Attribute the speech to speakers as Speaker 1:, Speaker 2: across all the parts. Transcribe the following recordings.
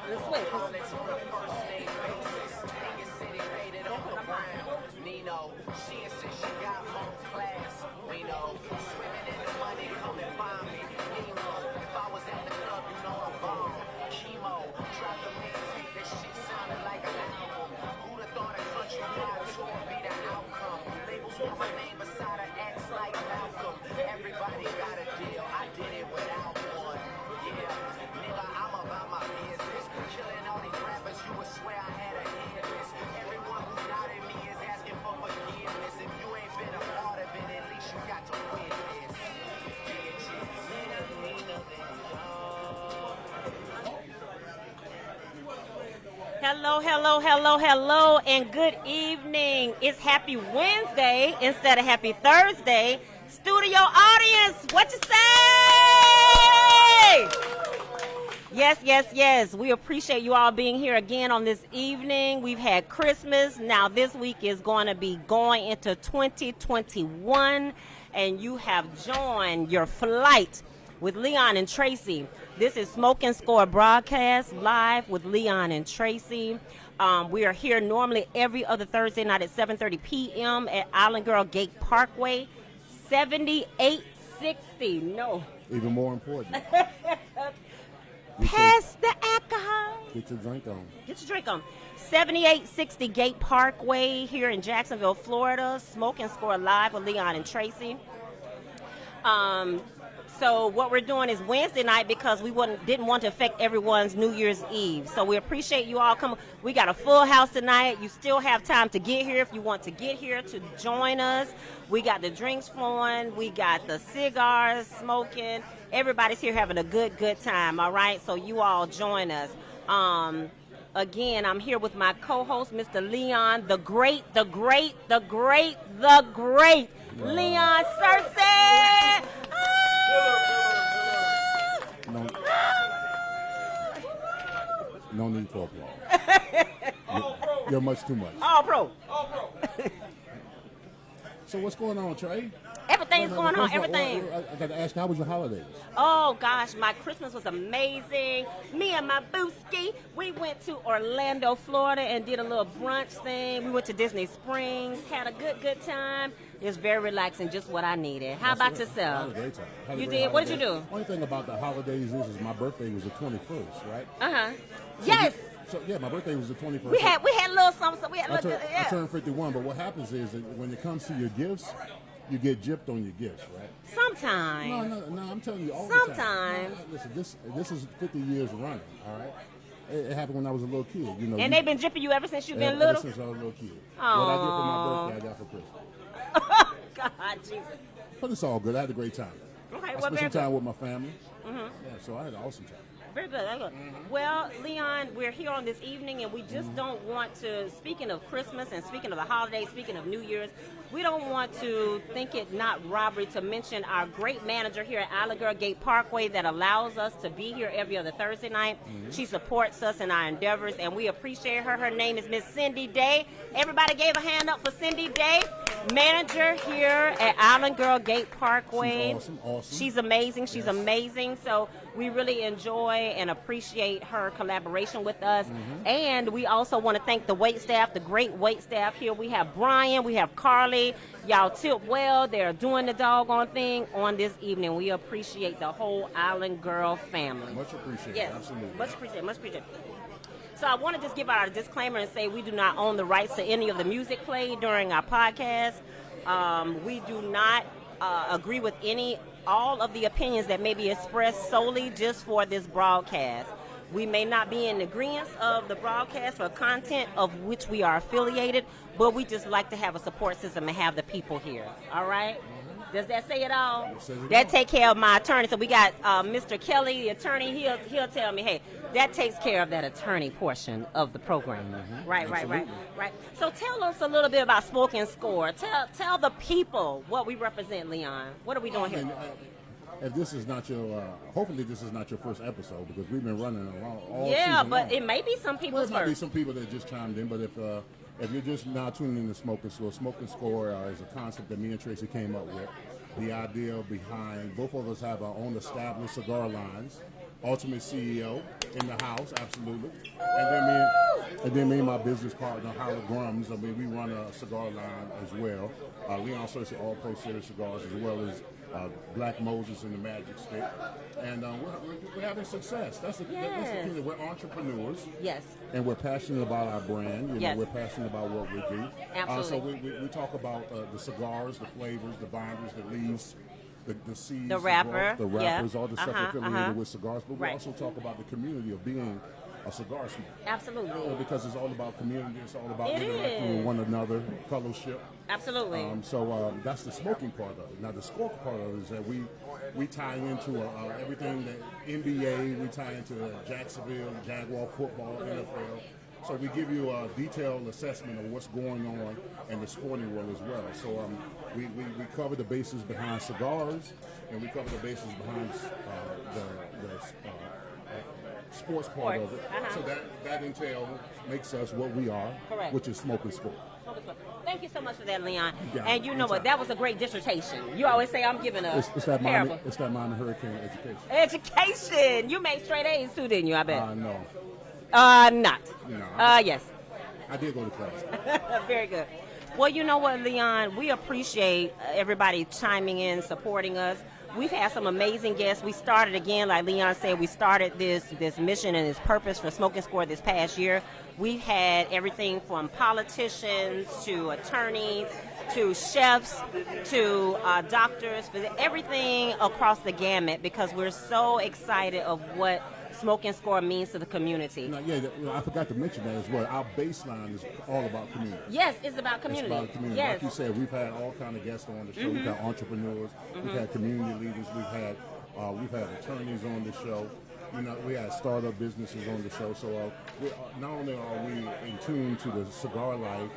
Speaker 1: Let's switch.
Speaker 2: Nino, she insists she got more class. We know, swimming in the money, come and find me. Nemo, if I was at the club, you know I'm bomb. Chemo, drop the mixtape, this shit sounded like an album. Who'da thought a country wide tour be the outcome? Labels want my name beside an X like Malcolm. Everybody got a deal, I did it without one. Yeah, nigga, I'm about my business. Killing all these rappers, you would swear I had a hit list. Everyone who doubted me is asking for forgiveness. If you ain't been a part of it, at least you got to witness.
Speaker 1: Hello, hello, hello, hello, and good evening. It's Happy Wednesday instead of Happy Thursday. Studio audience, what you say? Yes, yes, yes. We appreciate you all being here again on this evening. We've had Christmas. Now this week is going to be going into 2021, and you have joined your flight with Leon and Tracy. This is Smoke and Score broadcast live with Leon and Tracy. We are here normally every other Thursday night at 7:30 p.m. at Island Girl Gate Parkway, 7860. No.
Speaker 3: Even more important.
Speaker 1: Pass the alcohol.
Speaker 3: Get your drink on.
Speaker 1: Get your drink on. 7860 Gate Parkway here in Jacksonville, Florida. Smoke and Score live with Leon and Tracy. So what we're doing is Wednesday night because we didn't want to affect everyone's New Year's Eve. So we appreciate you all coming. We got a full house tonight. You still have time to get here if you want to get here to join us. We got the drinks flowing. We got the cigars smoking. Everybody's here having a good time, all right? So you all join us. Again, I'm here with my co-host, Mr. Leon, the great Leon Cersei.
Speaker 3: No need for applause. You're much too much.
Speaker 1: All pro.
Speaker 3: So what's going on, Trey?
Speaker 1: Everything's going on, everything.
Speaker 3: I got to ask, how was your holidays?
Speaker 1: Oh, gosh, my Christmas was amazing. Me and my booski, we went to Orlando, Florida, and did a little brunch thing. We went to Disney Springs, had a good time. It was very relaxing, just what I needed. How about yourself?
Speaker 3: I had a great time.
Speaker 1: You did? What did you do?
Speaker 3: Only thing about the holidays is my birthday was the 21st, right?
Speaker 1: Uh-huh.
Speaker 3: So
Speaker 1: Yes.
Speaker 3: So yeah, my birthday was the 21st.
Speaker 1: We had a little something. So we had a little,
Speaker 3: I turned 51, but what happens is that when it comes to your gifts, you get gypped on your gifts, right?
Speaker 1: Sometimes.
Speaker 3: No, I'm telling you all the
Speaker 1: Sometimes.
Speaker 3: time. No, listen, this is 50 years running, all right? It happened when I was a little kid, you know.
Speaker 1: And they've been jipping you ever since you've been
Speaker 3: ever
Speaker 1: little?
Speaker 3: since I was a little kid.
Speaker 1: Aww.
Speaker 3: What I get for my birthday, I got for Christmas.
Speaker 1: God, Jesus.
Speaker 3: But it's all good. I had a great time.
Speaker 1: Okay,
Speaker 3: I
Speaker 1: well,
Speaker 3: spent
Speaker 1: very
Speaker 3: some time
Speaker 1: good.
Speaker 3: with my family.
Speaker 1: Mm-hmm.
Speaker 3: Yeah, so I had an awesome time.
Speaker 1: Very good. Very good. Well, Leon, we're here on this evening, and we just don't want to, speaking of Christmas and speaking of the holidays, speaking of New Year's, we don't want to think it not robbery to mention our great manager here at Island Girl Gate Parkway that allows us to be here every other Thursday night. Mm-hmm. She supports us in our endeavors, and we appreciate her. Her name is Miss Cindy Day. Everybody gave a hand up for Cindy Day, manager here at Island Girl Gate Parkway.
Speaker 3: She's awesome.
Speaker 1: She's amazing. She's
Speaker 3: Yes.
Speaker 1: amazing. So we really enjoy and appreciate her collaboration with us.
Speaker 3: Mm-hmm.
Speaker 1: And we also want to thank the wait staff, the great wait staff here. We have Brian, we have Carly. Y'all tip well. They're doing the doggone thing on this evening. We appreciate the whole Island Girl family.
Speaker 3: Much appreciated.
Speaker 1: Yes,
Speaker 3: Absolutely.
Speaker 1: much appreciated, much appreciated. So I want to just give out a disclaimer and say we do not own the rights to any of the music played during our podcast. We do not agree with all of the opinions that may be expressed solely just for this broadcast. We may not be in agreement of the broadcast or content of which we are affiliated, but we just like to have a support system and have the people here. All right? Does that say it all? That take care of my attorney. So we got Mr. Kelly, the attorney. He'll tell me, hey, that takes care of that attorney portion of the program. Mm-hmm. Right. So tell us a little bit about Smoke and Score. Tell the people what we represent, Leon. What are we doing here?
Speaker 3: If this is not your, hopefully this is not your first episode because we've been running along all
Speaker 1: yeah,
Speaker 3: season
Speaker 1: but
Speaker 3: long.
Speaker 1: it may be some people's
Speaker 3: Well, it might be
Speaker 1: first.
Speaker 3: some people that just chimed in, but if you're just now tuning in to Smoke and Score is a concept that me and Tracy came up with. The idea behind both of us have our own established cigar lines, Ultimate CEO in the house, absolutely. And then me and my business partner, Howard Grums, I mean, we run a cigar line as well. Leon Searcy All Pro Series cigars, as well as Black Moses and the Magic Stick. And we're having success. That's the thing. We're entrepreneurs.
Speaker 1: Yes.
Speaker 3: And we're passionate about our brand. You know,
Speaker 1: Yes.
Speaker 3: we're passionate about what we do.
Speaker 1: Absolutely.
Speaker 3: So we talk about the cigars, the flavors, the binders, the leaves, the seeds,
Speaker 1: The wrapper,
Speaker 3: growth, the wrappers,
Speaker 1: yeah.
Speaker 3: all the stuff
Speaker 1: Uh-huh,
Speaker 3: affiliated with cigars. But we
Speaker 1: Right.
Speaker 3: also talk about the community of being a cigar smoker.
Speaker 1: Absolutely.
Speaker 3: Because it's all about community. It's all about
Speaker 1: It
Speaker 3: interacting
Speaker 1: is.
Speaker 3: with one another, fellowship.
Speaker 1: Absolutely.
Speaker 3: So that's the smoking part of it. Now the smoke part of it is that we tie into everything that NBA, we tie into Jacksonville, Jaguar football, NFL. So we give you a detailed assessment of what's going on in the sporting world as well. So we cover the bases behind cigars, and we cover the bases behind the sports part of it.
Speaker 1: Uh-huh.
Speaker 3: So that entail makes us what we are,
Speaker 1: Correct.
Speaker 3: which is smoking sport.
Speaker 1: Thank you so much for that, Leon.
Speaker 3: Yeah,
Speaker 1: And you know what? That was a great dissertation. You always say I'm giving a
Speaker 3: It's that
Speaker 1: parable.
Speaker 3: Miami Hurricane education.
Speaker 1: Education. You made straight A's too, didn't you? I bet.
Speaker 3: No.
Speaker 1: Not.
Speaker 3: No.
Speaker 1: Yes.
Speaker 3: I did go to class.
Speaker 1: Very good. Well, you know what, Leon? We appreciate everybody chiming in, supporting us. We've had some amazing guests. We started again, like Leon said, we started this mission and this purpose for Smoking Score this past year. We've had everything from politicians to attorneys to chefs to doctors, everything across the gamut, because we're so excited of what Smoking Score means to the community.
Speaker 3: Now, I forgot to mention that as well. Our baseline is all about community.
Speaker 1: Yes, it's about community.
Speaker 3: It's about community.
Speaker 1: Yes.
Speaker 3: Like you said, we've had all kind of guests on the show. We've had entrepreneurs. We've had community leaders. We've had attorneys on the show. You know, we had startup businesses on the show. So not only are we in tune to the cigar life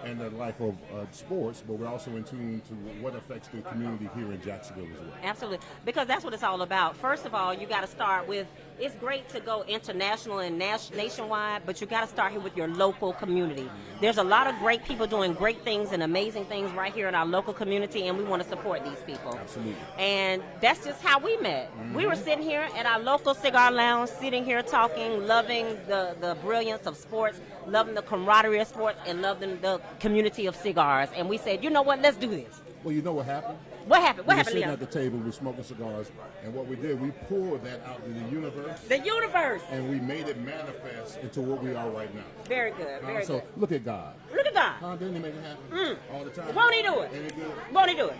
Speaker 3: and the life of sports, but we're also in tune to what affects the community here in Jacksonville as well.
Speaker 1: Absolutely, because that's what it's all about. First of all, you got to start with, it's great to go international and nationwide, but you got to start here with your local community. There's a lot of great people doing great things and amazing things right here in our local community, and we want to support these people.
Speaker 3: Absolutely.
Speaker 1: And that's just how we met. We were sitting here at our local cigar lounge, sitting here talking, loving the brilliance of sports, loving the camaraderie of sports, and loving the community of cigars. And we said, you know what, let's do this.
Speaker 3: Well, you know what happened?
Speaker 1: What happened?
Speaker 3: We
Speaker 1: What
Speaker 3: were
Speaker 1: happened,
Speaker 3: sitting
Speaker 1: Leon?
Speaker 3: at the table, we were smoking cigars, and what we did, we poured that out to the universe,
Speaker 1: The universe.
Speaker 3: and we made it manifest into what we are right now.
Speaker 1: Very good, very
Speaker 3: So
Speaker 1: good.
Speaker 3: look at God.
Speaker 1: Look at God.
Speaker 3: Didn't he make it happen all the time?
Speaker 1: Won't he do it?
Speaker 3: Ain't it good?
Speaker 1: Won't he do it?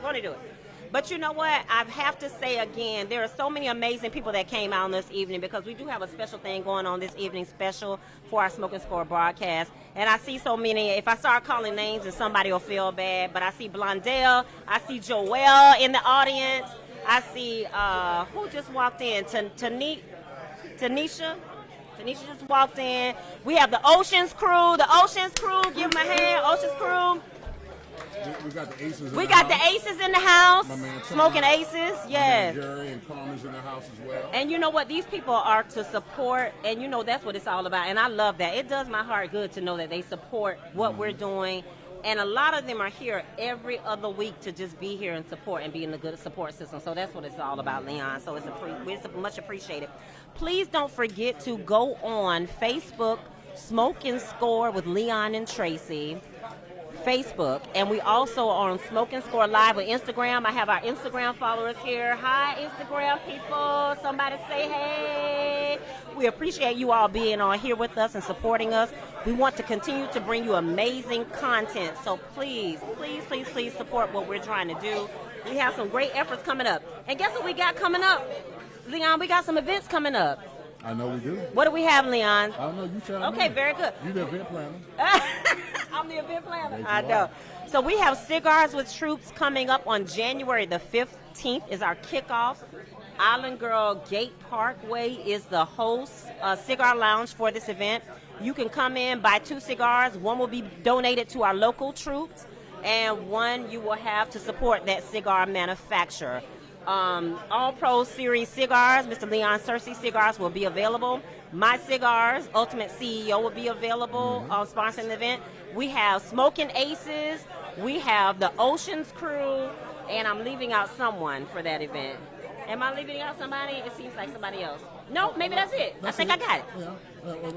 Speaker 1: Won't he do it? But you know what? I have to say again, there are so many amazing people that came out this evening, because we do have a special thing going on this evening, special for our Smoking Score broadcast. And I see so many. If I start calling names, and somebody will feel bad. But I see Blondell. I see Joelle in the audience. I see who just walked in? Tanisha. Tanisha just walked in. We have the Oceans crew. The Oceans crew. Give them a hand. Oceans crew.
Speaker 3: We got the aces.
Speaker 1: We got the Aces in the house,
Speaker 3: My man Tom.
Speaker 1: smoking Aces, yes.
Speaker 3: Jerry and Carmen's in the house as well.
Speaker 1: And you know what? These people are to support, and you know that's what it's all about. And I love that. It does my heart good to know that they support what we're doing. And a lot of them are here every other week to just be here and support and be in a good support system. So that's what it's all about, Leon. So it's much appreciated. Please don't forget to go on Facebook, Smoking Score with Leon and Tracy. Facebook, and we also are on Smoking Score Live with Instagram. I have our Instagram followers here. Hi, Instagram people. Somebody say hey. We appreciate you all being on here with us and supporting us. We want to continue to bring you amazing content. So please, please, please, please support what we're trying to do. We have some great efforts coming up. And guess what we got coming up? Leon, we got some events coming up.
Speaker 3: I know we do.
Speaker 1: What do we have, Leon?
Speaker 3: I don't know. You tell me.
Speaker 1: Okay, very good.
Speaker 3: You the event planner.
Speaker 1: I'm the event planner.
Speaker 3: Yes,
Speaker 1: I
Speaker 3: you
Speaker 1: know.
Speaker 3: are.
Speaker 1: So we have Cigars with Troops coming up on January the 15th is our kickoff. Island Girl Gate Parkway is the host cigar lounge for this event. You can come in, buy 2 cigars. One will be donated to our local troops, and one you will have to support that cigar manufacturer. All Pro Series cigars, Mr. Leon Searcy cigars will be available. My Cigars, Ultimate CEO will be available sponsoring the event. We have Smoking Aces. We have the Oceans crew, and I'm leaving out someone for that event. Am I leaving out somebody? It seems like somebody else. No, maybe that's it. I think I got it.
Speaker 3: Yeah.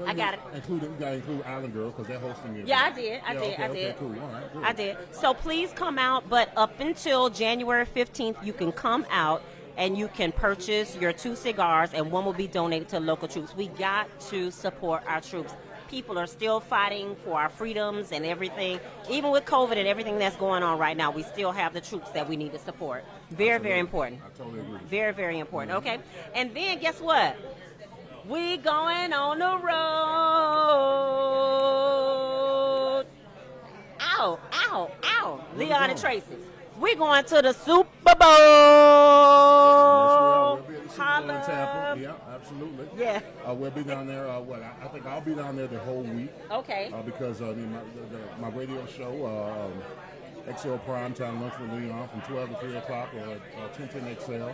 Speaker 1: I got it.
Speaker 3: You got to include Island Girl because they're hosting it.
Speaker 1: Yeah, I did. I did.
Speaker 3: Okay, cool. All right, good.
Speaker 1: I did. So please come out, but up until January 15th, you can come out and you can purchase your 2 cigars, and one will be donated to local troops. We got to support our troops. People are still fighting for our freedoms and everything. Even with COVID and everything that's going on right now, we still have the troops that we need to support. Very, very important.
Speaker 3: I totally agree.
Speaker 1: Very, very important. Okay. And then guess what? We going on the road. Ow, ow, ow. Leon and Tracy. We going to the Super Bowl.
Speaker 3: Yes, we are. We'll be at the Super Bowl in Tampa. Yeah, absolutely.
Speaker 1: Yeah.
Speaker 3: We'll be down there. I think I'll be down there the whole week.
Speaker 1: Okay.
Speaker 3: Because my radio show, XL Primetime Lunch with Leon from 12 to 3 o'clock or 1010 XL.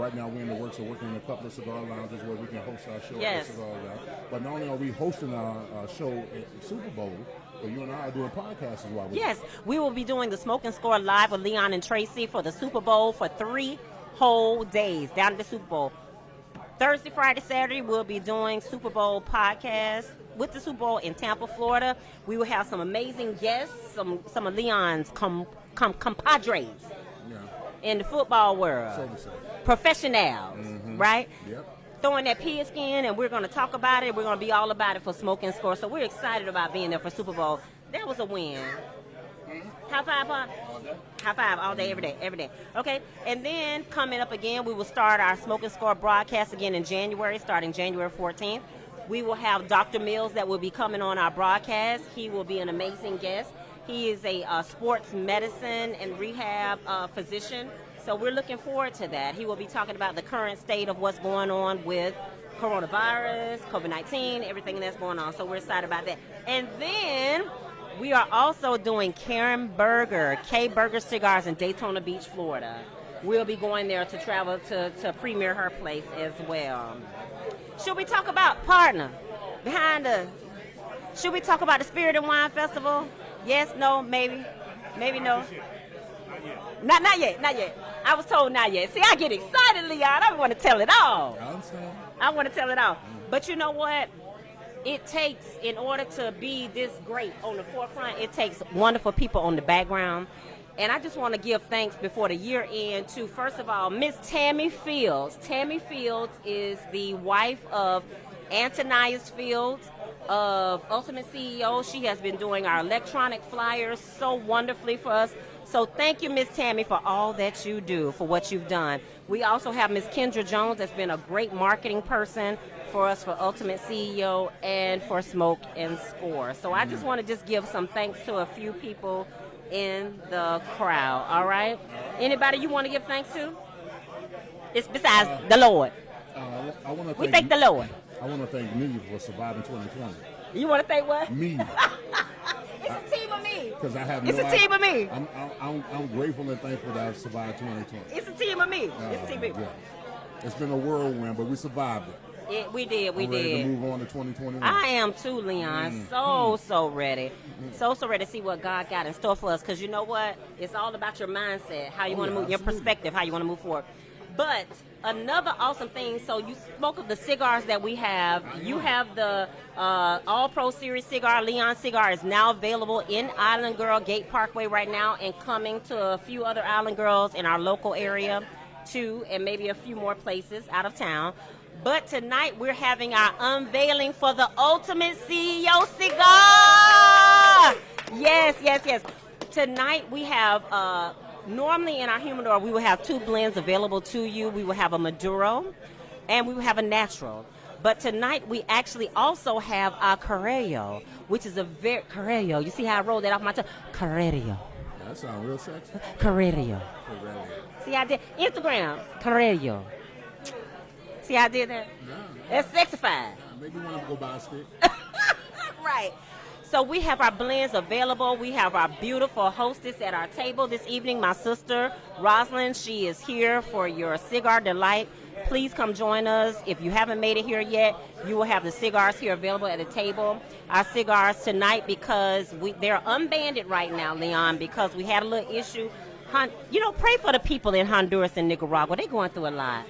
Speaker 3: Right now we're in the works of working in a couple of cigar lounges where we can host our show
Speaker 1: Yes.
Speaker 3: at the cigar lounge. But not only are we hosting our show at the Super Bowl, but you and I are doing podcasts as well.
Speaker 1: Yes, we will be doing the Smoke and Score live with Leon and Tracy for the Super Bowl for 3 whole days down at the Super Bowl. Thursday, Friday, Saturday, we'll be doing Super Bowl podcast with the Super Bowl in Tampa, Florida. We will have some amazing guests, some of Leon's compadres
Speaker 3: Yeah.
Speaker 1: in the football world,
Speaker 3: So to say.
Speaker 1: professionals, right?
Speaker 3: Yep.
Speaker 1: Throwing that pigskin, and we're going to talk about it. We're going to be all about it for Smoke and Score. So we're excited about being there for Super Bowl. That was a win. High five, Pop. High five all day, every day. Okay, and then coming up again, we will start our Smoke and Score broadcast again in January, starting January 14th. We will have Dr. Mills that will be coming on our broadcast. He will be an amazing guest. He is a sports medicine and rehab physician. So we're looking forward to that. He will be talking about the current state of what's going on with coronavirus, COVID-19, everything that's going on. So we're excited about that. And then we are also doing Karen Berger, K Burger Cigars in Daytona Beach, Florida. We'll be going there to travel to premiere her place as well. Should we talk about partner should we talk about the Spirit and Wine Festival? Yes, no, maybe no. Not yet. I was told not yet. See, I get excited, Leon. I want to tell it all.
Speaker 3: I understand.
Speaker 1: I want to tell it all. But you know what? It takes, in order to be this great on the forefront, it takes wonderful people on the background. And I just want to give thanks before the year end to, first of all, Miss Tammy Fields. Tammy Fields is the wife of Antonius Fields of Ultimate CEO. She has been doing our electronic flyers so wonderfully for us. So thank you, Miss Tammy, for all that you do, for what you've done. We also have Miss Kendra Jones that's been a great marketing person for us for Ultimate CEO and for Smoke and Score. So I just want to just give some thanks to a few people in the crowd, all right? Anybody you want to give thanks to? It's besides the Lord.
Speaker 3: I want to
Speaker 1: We thank the Lord.
Speaker 3: I want to thank me for surviving 2020.
Speaker 1: You want to thank what?
Speaker 3: Me.
Speaker 1: It's a team of me.
Speaker 3: Because I have
Speaker 1: It's
Speaker 3: no
Speaker 1: a team of me.
Speaker 3: I'm grateful and thankful that I survived 2020.
Speaker 1: It's a team of me. It's a team of me.
Speaker 3: Yeah. It's been a whirlwind, but we survived it.
Speaker 1: We did.
Speaker 3: I'm ready to move on to 2021.
Speaker 1: I am too, Leon. So ready. So ready to see what God got in store for us. Because you know what? It's all about your mindset, how you want to move, your perspective, how you want to move forward. But another awesome thing, so you spoke of the cigars that we have. You have the All Pro Series cigar. Leon cigar is now available in Island Girl Gate Parkway right now and coming to a few other Island Girls in our local area too, and maybe a few more places out of town. But tonight we're having our unveiling for the Ultimate CEO cigar. Yes. Tonight we have, normally in our humidor, we will have 2 blends available to you. We will have a Maduro and we will have a natural. But tonight we actually also have our Carrello, which is a very, Carrello. You see how I rolled that off my tongue? Carrello.
Speaker 3: That sounds real sexy.
Speaker 1: Carrello. See, I did Instagram. Carrello. See, I did that. It's sexified.
Speaker 3: Maybe you want to go buy a stick.
Speaker 1: Right. So we have our blends available. We have our beautiful hostess at our table this evening, my sister, Rosalind. She is here for your cigar delight. Please come join us. If you haven't made it here yet, you will have the cigars here available at the table. Our cigars tonight, because they're unbanded right now, Leon, because we had a little issue pray for the people in Honduras and Nicaragua. They're going through a lot.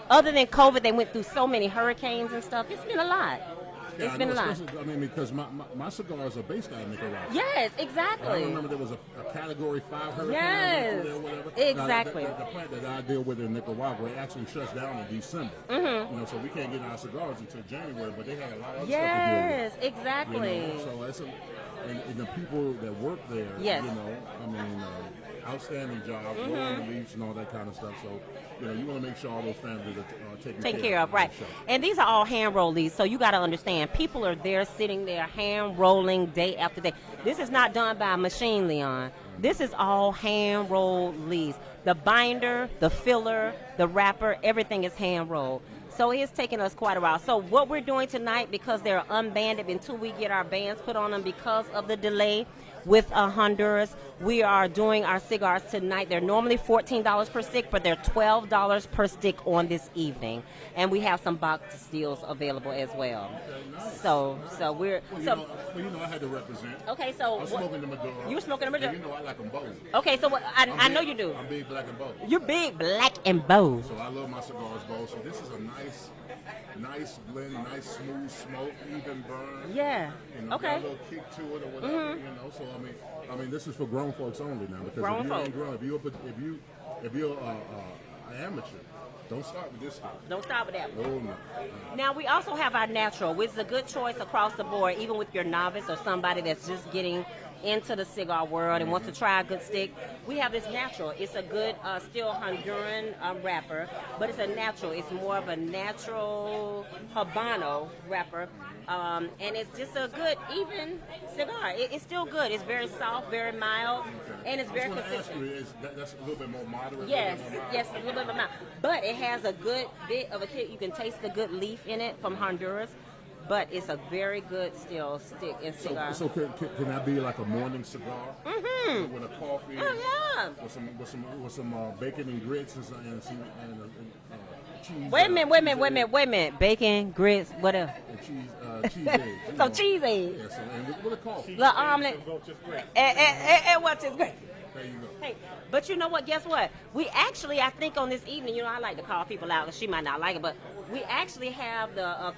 Speaker 1: Other than COVID, they went through so many hurricanes and stuff. It's been a lot.
Speaker 3: Yeah,
Speaker 1: It's been a lot.
Speaker 3: I mean, because my cigars are based out of Nicaragua.
Speaker 1: Yes,
Speaker 3: I
Speaker 1: exactly.
Speaker 3: remember there was a Category 5 hurricane.
Speaker 1: Yes,
Speaker 3: Or whatever.
Speaker 1: exactly.
Speaker 3: Now, the plant that I deal with in Nicaragua, it actually shuts down in December.
Speaker 1: Mm-hmm.
Speaker 3: So we can't get our cigars until January, but they had a lot of other
Speaker 1: Yes,
Speaker 3: stuff to deal with.
Speaker 1: exactly.
Speaker 3: So it's and the people that work there,
Speaker 1: Yes.
Speaker 3: outstanding job, rolling the leaves and all that kind of stuff. So, you want to make sure all those families are taken
Speaker 1: Care of, right.
Speaker 3: Sure.
Speaker 1: And these are all hand rolled leaves, so you got to understand, people are there sitting there hand rolling day after day. This is not done by a machine, Leon. This is all hand rolled leaves. The binder, the filler, the wrapper, everything is hand rolled. So it's taken us quite a while. So what we're doing tonight, because they're unbanded until we get our bands put on them because of the delay with Honduras, we are doing our cigars tonight. They're normally $14 per stick, but they're $12 per stick on this evening. And we have some box deals available as well. So we're...
Speaker 3: I had to represent.
Speaker 1: Okay, so...
Speaker 3: I'm smoking the Maduro.
Speaker 1: You were smoking the Maduro?
Speaker 3: And I like them both.
Speaker 1: Okay, so I know you do.
Speaker 3: I'm big, black, and bold.
Speaker 1: You're big, black, and bold.
Speaker 3: So I love my cigars bold. So this is a nice blend, nice smooth smoke, even burn.
Speaker 1: Yeah.
Speaker 3: Got a little kick to it or whatever. So I mean, this is for grown folks only now. Because
Speaker 1: Grown
Speaker 3: if you
Speaker 1: folk.
Speaker 3: ain't grown, if you're an amateur, don't start with this stuff.
Speaker 1: Don't stop with that.
Speaker 3: No.
Speaker 1: Now, we also have our natural, which is a good choice across the board, even with your novice or somebody that's just getting into the cigar world and wants to try a good stick. We have this natural. It's a good, still Honduran wrapper, but it's a natural. It's more of a natural Habano wrapper. And it's just a good, even cigar. It's still good. It's very soft, very mild, and it's very consistent.
Speaker 3: That's a little bit more moderate.
Speaker 1: Yes, a little bit of a mild. But it has a good bit of a kick. You can taste the good leaf in it from Honduras. But it's a very good still stick and cigar.
Speaker 3: So can that be like a morning cigar? Mm-hmm. With a coffee.
Speaker 1: Oh yeah.
Speaker 3: With some bacon and grits and cheese.
Speaker 1: Wait a minute. Bacon, grits, what else?
Speaker 3: And cheese eggs.
Speaker 1: Some cheese eggs.
Speaker 3: Yeah, and with a coffee.
Speaker 1: The omelet. And what's his great?
Speaker 3: There you go.
Speaker 1: Hey, but you know what? Guess what? We actually, I think on this evening, I like to call people out because she might not like it, but we actually have the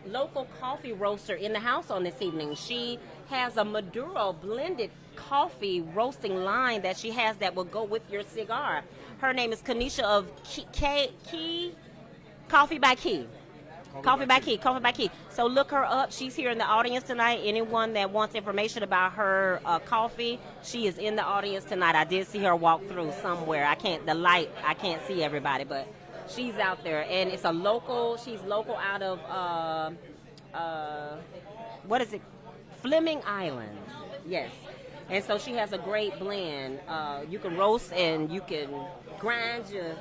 Speaker 1: local coffee roaster in the house on this evening. She has a Maduro blended coffee roasting line that she has that will go with your cigar. Her name is Kanisha of Key Coffee by Key. Coffee by Key. So look her up. She's here in the audience tonight. Anyone that wants information about her coffee, she is in the audience tonight. I did see her walk through somewhere. I can't see everybody, but she's out there. And it's she's local out of, what is it? Fleming Island. Yes. And so she has a great blend. You can roast and you can grind your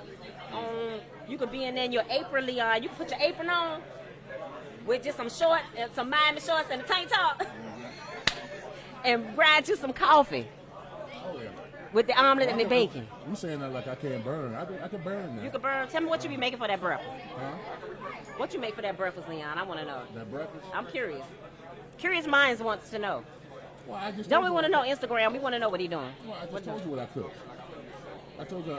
Speaker 1: own. You could be in there in your apron, Leon. You can put your apron on with just some shorts and some Miami shorts and a tank top and grind you some coffee with the omelet and the bacon.
Speaker 3: You saying that like I can't burn. I can burn now.
Speaker 1: You can burn. Tell me what you be making for that breakfast.
Speaker 3: Huh?
Speaker 1: What you make for that breakfast, Leon? I want to know.
Speaker 3: That breakfast?
Speaker 1: I'm curious. Curious minds wants to know.
Speaker 3: Well, I just
Speaker 1: Don't we want to know Instagram? We want to know what he's doing.
Speaker 3: Well, I just told you what I cooked. I told you.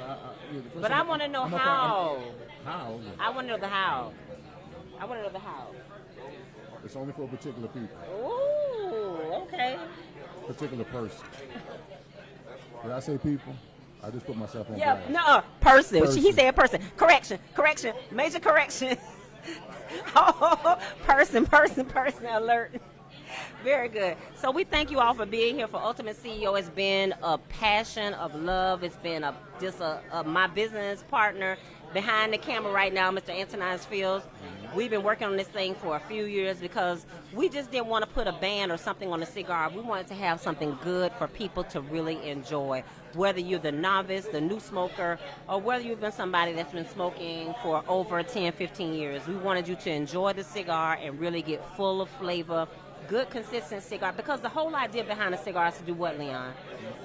Speaker 1: But I want to know how.
Speaker 3: How?
Speaker 1: I want to know the how. I want to know the how.
Speaker 3: It's only for particular people.
Speaker 1: Ooh, okay.
Speaker 3: Particular person. Did I say people? I just put myself on
Speaker 1: Yeah,
Speaker 3: blast.
Speaker 1: no, person.
Speaker 3: Person.
Speaker 1: He said person. Correction. Major correction. Oh, person alert. Very good. So we thank you all for being here for Ultimate CEO. It's been a passion of love. It's been my business partner behind the camera right now, Mr. Antoninus Fields. We've been working on this thing for a few years because we just didn't want to put a band or something on a cigar. We wanted to have something good for people to really enjoy, whether you're the novice, the new smoker, or whether you've been somebody that's been smoking for over 10, 15 years. We wanted you to enjoy the cigar and really get full of flavor, good, consistent cigar, because the whole idea behind a cigar is to do what, Leon?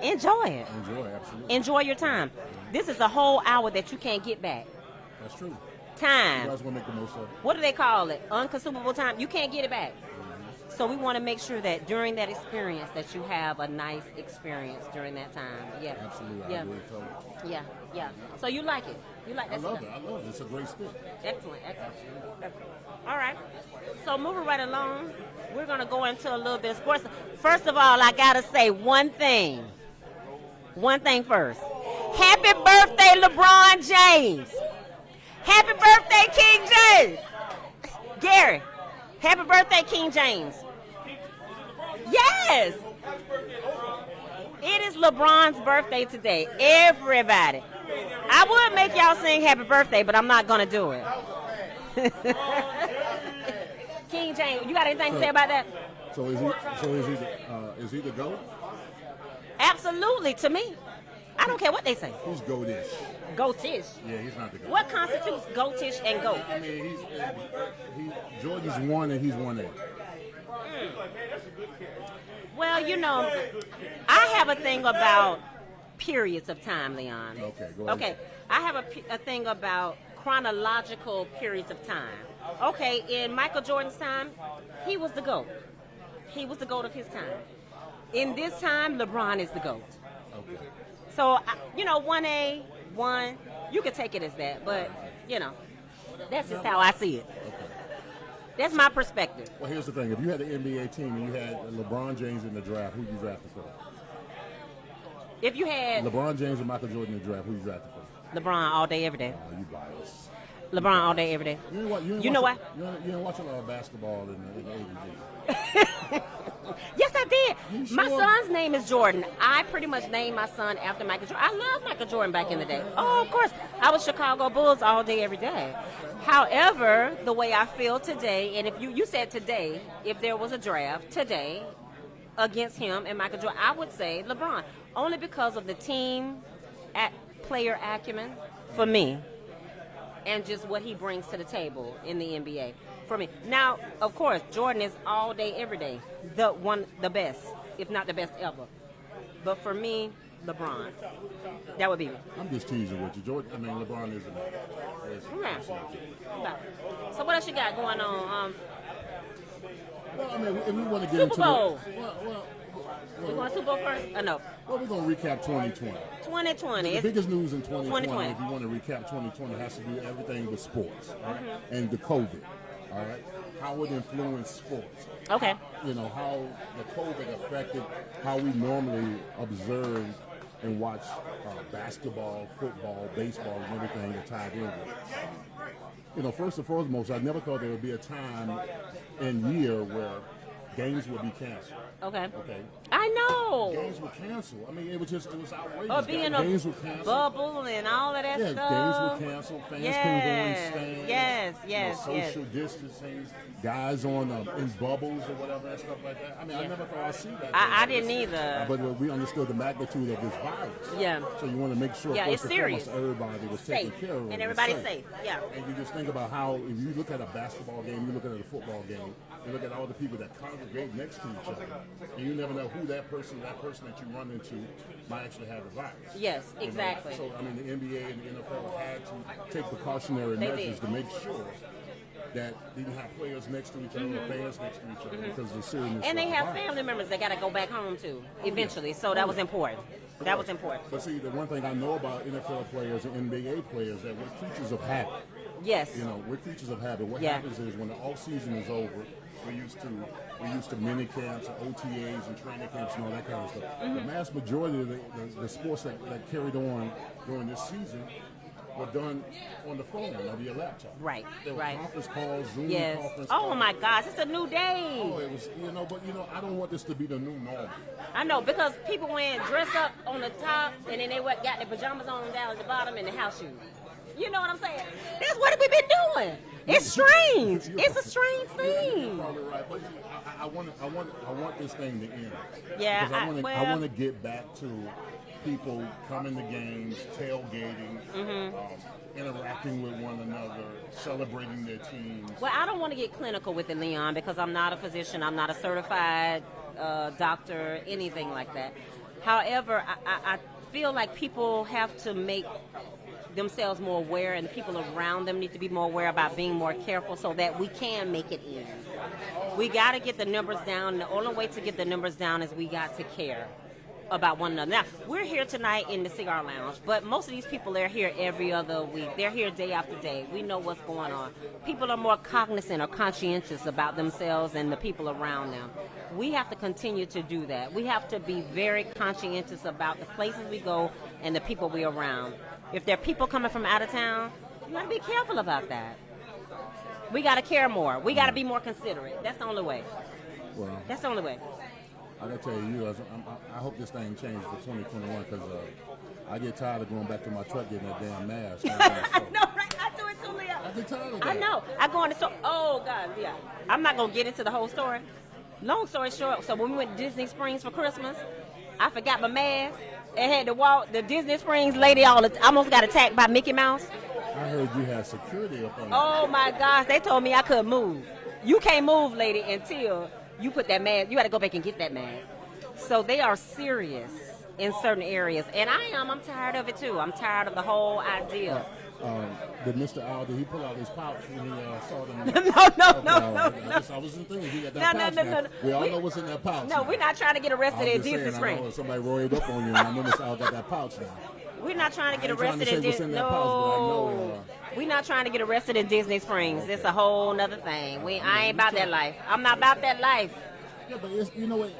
Speaker 1: Enjoy it.
Speaker 3: Enjoy, absolutely.
Speaker 1: Enjoy your time. This is a whole hour that you can't get back.
Speaker 3: That's true.
Speaker 1: Time.
Speaker 3: You guys want to make the most of it.
Speaker 1: What do they call it? Unconsumable time. You can't get it back. So we want to make sure that during that experience that you have a nice experience during that time. Yeah.
Speaker 3: Absolutely, I
Speaker 1: Yeah.
Speaker 3: agree totally.
Speaker 1: Yeah. Yeah. So you like it? You like
Speaker 3: I
Speaker 1: that
Speaker 3: love
Speaker 1: stuff?
Speaker 3: it. I love it. It's a great stick.
Speaker 1: Excellent. All right. So moving right along, we're gonna go into a little bit of sports. First of all, I gotta say one thing. One thing first. Happy birthday, LeBron James. Happy birthday, King James. Gary. Happy birthday, King James. Yes. It is LeBron's birthday today. Everybody. I would make y'all sing happy birthday, but I'm not gonna do it. King James, you got anything to say about that?
Speaker 3: So is he the GOAT?
Speaker 1: Absolutely, to me. I don't care what they say.
Speaker 3: He's GOAT-ish.
Speaker 1: Goatish.
Speaker 3: Yeah, he's not the GOAT.
Speaker 1: What constitutes goatish and goat?
Speaker 3: I mean, Jordan's 1 and he's 1A.
Speaker 1: Well, you know, I have a thing about periods of time, Leon.
Speaker 3: Okay, go ahead.
Speaker 1: Okay, I have a thing about chronological periods of time. Okay, in Michael Jordan's time, he was the GOAT. He was the GOAT of his time. In this time, LeBron is the GOAT.
Speaker 3: Okay.
Speaker 1: So, you know, 1A, 1, you could take it as that, but, you know, that's just how I see it. That's my perspective.
Speaker 3: Well, here's the thing. If you had an NBA team and you had LeBron James in the draft, who you drafted for?
Speaker 1: If you had
Speaker 3: LeBron James and Michael Jordan in the draft, who you drafted for?
Speaker 1: LeBron all day, every day.
Speaker 3: Oh, you biased.
Speaker 1: LeBron all day, every day.
Speaker 3: You know what? You didn't watch a lot of basketball in the 80s.
Speaker 1: Yes, I did.
Speaker 3: You
Speaker 1: My
Speaker 3: sure?
Speaker 1: son's name is Jordan. I pretty much named my son after Michael Jordan. I love Michael Jordan back in the day. Oh, of course. I was Chicago Bulls all day, every day. However, the way I feel today, and if you said today, if there was a draft today against him and Michael Jordan, I would say LeBron. Only because of the team player acumen for me and just what he brings to the table in the NBA. For me. Now, of course, Jordan is all day, every day, the best, if not the best ever. But for me, LeBron. That would be me.
Speaker 3: I'm just teasing with you. LeBron isn't.
Speaker 1: Okay. So what else you got going on?
Speaker 3: Well, I mean, if we want to get
Speaker 1: Super
Speaker 3: into
Speaker 1: Bowl.
Speaker 3: Well,
Speaker 1: You want Super Bowl first? No.
Speaker 3: well, we're going to recap 2020.
Speaker 1: 2020.
Speaker 3: The
Speaker 1: It's-
Speaker 3: biggest news in 2020,
Speaker 1: 2020.
Speaker 3: if you want to recap 2020, has to do everything with sports, all right?
Speaker 1: Mm-hmm.
Speaker 3: And the COVID, all right? How it influenced sports.
Speaker 1: Okay.
Speaker 3: You know, how the COVID affected how we normally observe and watch basketball, football, baseball, and everything that tied in with it. You know, first and foremost, I never thought there would be a time and year where games would be canceled.
Speaker 1: Okay.
Speaker 3: Okay?
Speaker 1: I know.
Speaker 3: Games were canceled. I mean, it was outrageous.
Speaker 1: Or being
Speaker 3: games
Speaker 1: a
Speaker 3: were canceled.
Speaker 1: bubble and all of that
Speaker 3: Yeah,
Speaker 1: stuff.
Speaker 3: games were canceled. Fans couldn't go in stands.
Speaker 1: Yes,
Speaker 3: You know,
Speaker 1: yes.
Speaker 3: social distancing, guys on in bubbles or whatever and stuff like that. I mean, I never thought I'd see that.
Speaker 1: I didn't either.
Speaker 3: But we understood the magnitude of this virus.
Speaker 1: Yeah.
Speaker 3: So you want to make sure,
Speaker 1: Yeah,
Speaker 3: first
Speaker 1: it's
Speaker 3: and foremost,
Speaker 1: serious.
Speaker 3: everybody was taken
Speaker 1: Safe.
Speaker 3: care of.
Speaker 1: And
Speaker 3: was
Speaker 1: everybody's safe. Yeah.
Speaker 3: And you just think about how, if you look at a basketball game, you look at a football game, you look at all the people that congregate next to each other, and you never know who that person that you run into might actually have the virus.
Speaker 1: Yes,
Speaker 3: You know?
Speaker 1: exactly.
Speaker 3: So, I mean, the NBA and the NFL had to take precautionary
Speaker 1: They
Speaker 3: measures
Speaker 1: did.
Speaker 3: to make sure that they didn't have players next to each other or fans next to each other because of the seriousness
Speaker 1: And they
Speaker 3: of the
Speaker 1: have
Speaker 3: virus.
Speaker 1: family members that got to go back home to eventually. So that was important. That was important.
Speaker 3: But see, the one thing I know about NFL players and NBA players that we're creatures of habit.
Speaker 1: Yes.
Speaker 3: You know, we're creatures of habit. What
Speaker 1: Yeah.
Speaker 3: happens is when the off season is over, we're used to mini camps, OTAs, and training camps, and all that kind of stuff.
Speaker 1: Mm-hmm.
Speaker 3: The mass majority of the sports that carried on during this season were done on the phone or via laptop.
Speaker 1: Right,
Speaker 3: There were
Speaker 1: right.
Speaker 3: conference calls, Zoom
Speaker 1: Yes.
Speaker 3: conference
Speaker 1: Oh
Speaker 3: calls.
Speaker 1: my gosh, it's a new day.
Speaker 3: Oh, it was, but I don't want this to be the new normal.
Speaker 1: I know, because people went dress up on the top and then they got their pajamas on down at the bottom and the house shoes. You know what I'm saying? That's what we've been doing. It's strange. It's a strange
Speaker 3: You're
Speaker 1: thing.
Speaker 3: probably right, but I want this thing to end.
Speaker 1: Yeah,
Speaker 3: because I
Speaker 1: well-
Speaker 3: want to get back to people coming to games, tailgating, interacting with one another, celebrating their teams.
Speaker 1: Well, I don't want to get clinical with it, Leon, because I'm not a physician. I'm not a certified doctor, anything like that. However, I feel like people have to make themselves more aware, and the people around them need to be more aware about being more careful so that we can make it in. We got to get the numbers down. The only way to get the numbers down is we got to care about one another. Now, we're here tonight in the Cigar Lounge, but most of these people are here every other week. They're here day after day. We know what's going on. People are more cognizant or conscientious about themselves and the people around them. We have to continue to do that. We have to be very conscientious about the places we go and the people we're around. If there are people coming from out of town, you got to be careful about that. We got to care more. We got to be more considerate. That's the only way.
Speaker 3: Well,
Speaker 1: That's the only way.
Speaker 3: I gotta tell you, I hope this thing changes for 2021 because I get tired of going back to my truck getting that damn mask.
Speaker 1: No, right? I do it too, Leah.
Speaker 3: I get tired of that.
Speaker 1: I know. I go in the store. Oh, God, yeah. I'm not going to get into the whole story. Long story short, so when we went to Disney Springs for Christmas, I forgot my mask and had to walk. The Disney Springs lady almost got attacked by Mickey Mouse.
Speaker 3: I heard you had security up on that.
Speaker 1: Oh, my gosh. They told me I couldn't move. You can't move, lady, until you put that mask. You got to go back and get that mask. So they are serious in certain areas. And I'm tired of it, too. I'm tired of the whole idea.
Speaker 3: Did Mr. Al, did he pull out his pouch when he saw them?
Speaker 1: No.
Speaker 3: I wasn't thinking he got that pouch.
Speaker 1: No.
Speaker 3: We all know what's in that pouch.
Speaker 1: No, we're not trying to get arrested at Disney
Speaker 3: I know
Speaker 1: Springs.
Speaker 3: somebody rolled up on you, and I know Mr. Al got that pouch now.
Speaker 1: We're not trying to get
Speaker 3: I ain't trying
Speaker 1: arrested
Speaker 3: to
Speaker 1: at
Speaker 3: say what's
Speaker 1: Disney.
Speaker 3: in that pouch, but I know,
Speaker 1: We're not trying to get arrested at Disney Springs. It's a whole nother thing. I ain't about that life. I'm not about that life.
Speaker 3: Yeah, but you know what?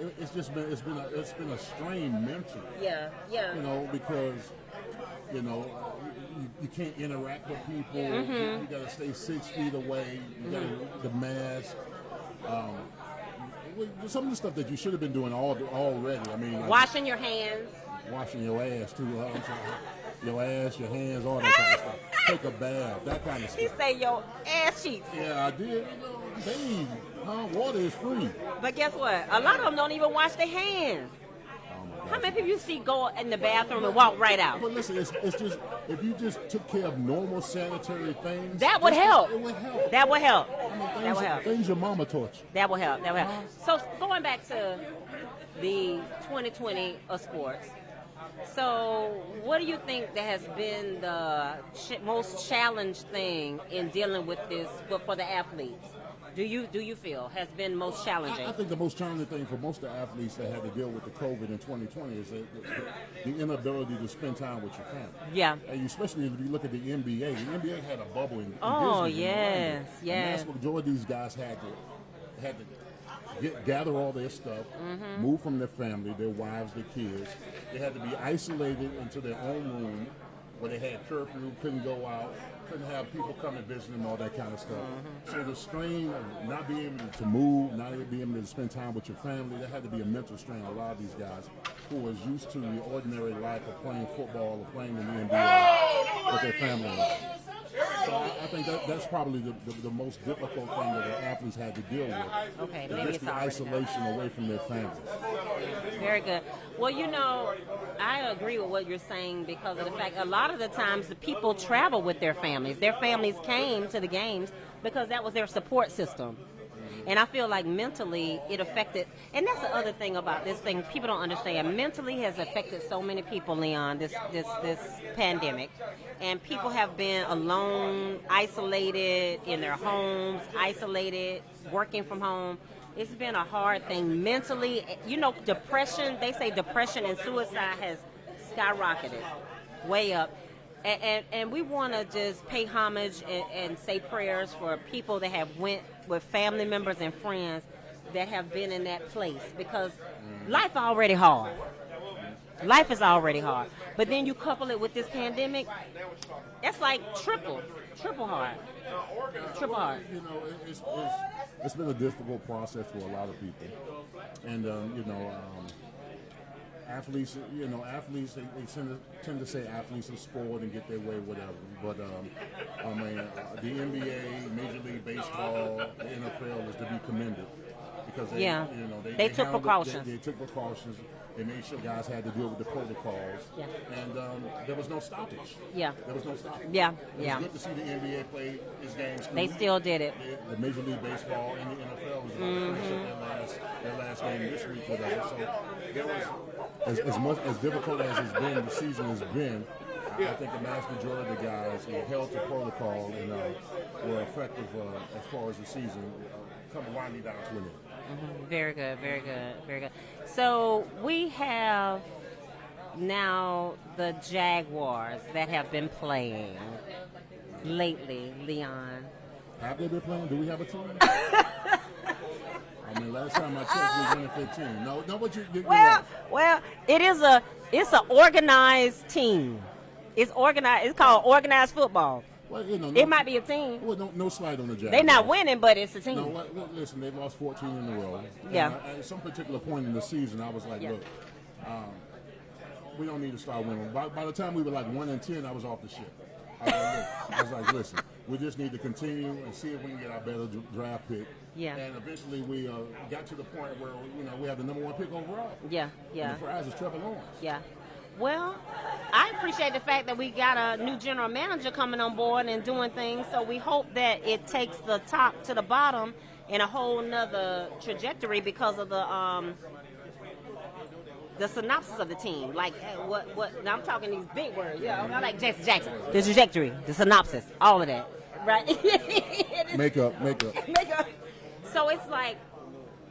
Speaker 3: It's been a strain mentally.
Speaker 1: Yeah.
Speaker 3: You know, because you can't interact with people.
Speaker 1: Mm-hmm.
Speaker 3: You got to stay 6 feet away. You got the mask. Some of the stuff that you should have been doing already. I mean, like
Speaker 1: Washing your hands.
Speaker 3: washing your ass too. Your ass, your hands, all that kind of stuff. Take a bath, that kind of
Speaker 1: He
Speaker 3: stuff.
Speaker 1: say your ass cheeks.
Speaker 3: Yeah, I did. Bathe. Water is free.
Speaker 1: But guess what? A lot of them don't even wash their hands.
Speaker 3: Oh my God.
Speaker 1: How many people you see go in the bathroom and walk right out?
Speaker 3: But listen, it's just if you just took care of normal sanitary things,
Speaker 1: That would help.
Speaker 3: It would help.
Speaker 1: That would help.
Speaker 3: I mean,
Speaker 1: That would help.
Speaker 3: Things your mama taught you.
Speaker 1: That will help. That will help. So going back to the 2020 of sports. So what do you think that has been the most challenged thing in dealing with this, but for the athletes? Do you feel has been most challenging?
Speaker 3: I think the most challenging thing for most of the athletes that had to deal with the COVID in 2020 is the inability to spend time with your family.
Speaker 1: Yeah.
Speaker 3: And especially if you look at the NBA. The NBA had a bubble in
Speaker 1: Oh,
Speaker 3: Disney.
Speaker 1: yes,
Speaker 3: And
Speaker 1: yes.
Speaker 3: that's what majority of these guys had to gather all their stuff,
Speaker 1: Mm-hmm.
Speaker 3: move from their family, their wives, their kids. They had to be isolated into their own room where they had curfew, couldn't go out, couldn't have people come and visit them, all that kind of stuff.
Speaker 1: Mm-hmm.
Speaker 3: So the strain of not being able to move, not being able to spend time with your family, that had to be a mental strain on a lot of these guys who was used to the ordinary life of playing football or playing in the NBA with their family. So I think that's probably the most difficult thing that the athletes had to deal with.
Speaker 1: Okay,
Speaker 3: is
Speaker 1: maybe
Speaker 3: just
Speaker 1: it's
Speaker 3: the
Speaker 1: already
Speaker 3: isolation away from their families.
Speaker 1: Very good. Well, I agree with what you're saying because of the fact a lot of the times the people travel with their families. Their families came to the games because that was their support system. And I feel like mentally it affected, and that's the other thing about this thing people don't understand. Mentally has affected so many people, Leon, this pandemic. And people have been alone, isolated in their homes, isolated, working from home. It's been a hard thing mentally. Depression, they say depression and suicide has skyrocketed way up. And we want to just pay homage and say prayers for people that have went with family members and friends that have been in that place because life already hard. Life is already hard. But then you couple it with this pandemic, that's like triple hard. Triple hard.
Speaker 3: It's been a difficult process for a lot of people. And, athletes, they tend to say athletes are spoiled and get their way, whatever. But the NBA, Major League Baseball, the NFL is to be commended because they took
Speaker 1: precautions.
Speaker 3: They took precautions. They made sure guys had to deal with the protocols.
Speaker 1: Yeah.
Speaker 3: And there was no stoppage.
Speaker 1: Yeah.
Speaker 3: There was no stoppage.
Speaker 1: Yeah.
Speaker 3: It was good to see the NBA play his games.
Speaker 1: They still did it.
Speaker 3: The Major League Baseball and the NFL was about to finish up their last game this week, whatever. So there was as much as difficult as it's been, the season has been. I think the vast majority of the guys were held to protocol and were effective as far as the season coming winding down to an end.
Speaker 1: Very good, very good, very good. So we have now the Jaguars that have been playing lately, Leon.
Speaker 3: Have they been playing? Do we have a team? I mean, last time I checked, we won 15. No, but you're right.
Speaker 1: Well, it's an organized team. It's organized. It's called organized football.
Speaker 3: Well, you know,
Speaker 1: It might be a team.
Speaker 3: Well, no slide on the Jaguars.
Speaker 1: They're not winning, but it's a team.
Speaker 3: No, listen, they lost 14 in a row.
Speaker 1: Yeah.
Speaker 3: And at some particular point in the season, I was like,
Speaker 1: Yeah.
Speaker 3: look, we don't need to start winning. By the time we were like 1-10, I was off the ship. I was like, listen, we just need to continue and see if we can get our better draft pick.
Speaker 1: Yeah.
Speaker 3: And eventually we got to the point where, we have the number 1 pick overall.
Speaker 1: Yeah, yeah.
Speaker 3: And the prize is Trevor Lawrence.
Speaker 1: Yeah. Well, I appreciate the fact that we got a new general manager coming on board and doing things. So we hope that it takes the top to the bottom in a whole nother trajectory because of the synopsis of the team. Like what now I'm talking these big words. Yeah, I like Jackson. The trajectory, the synopsis, all of that. Right?
Speaker 3: Makeup.
Speaker 1: So it's like,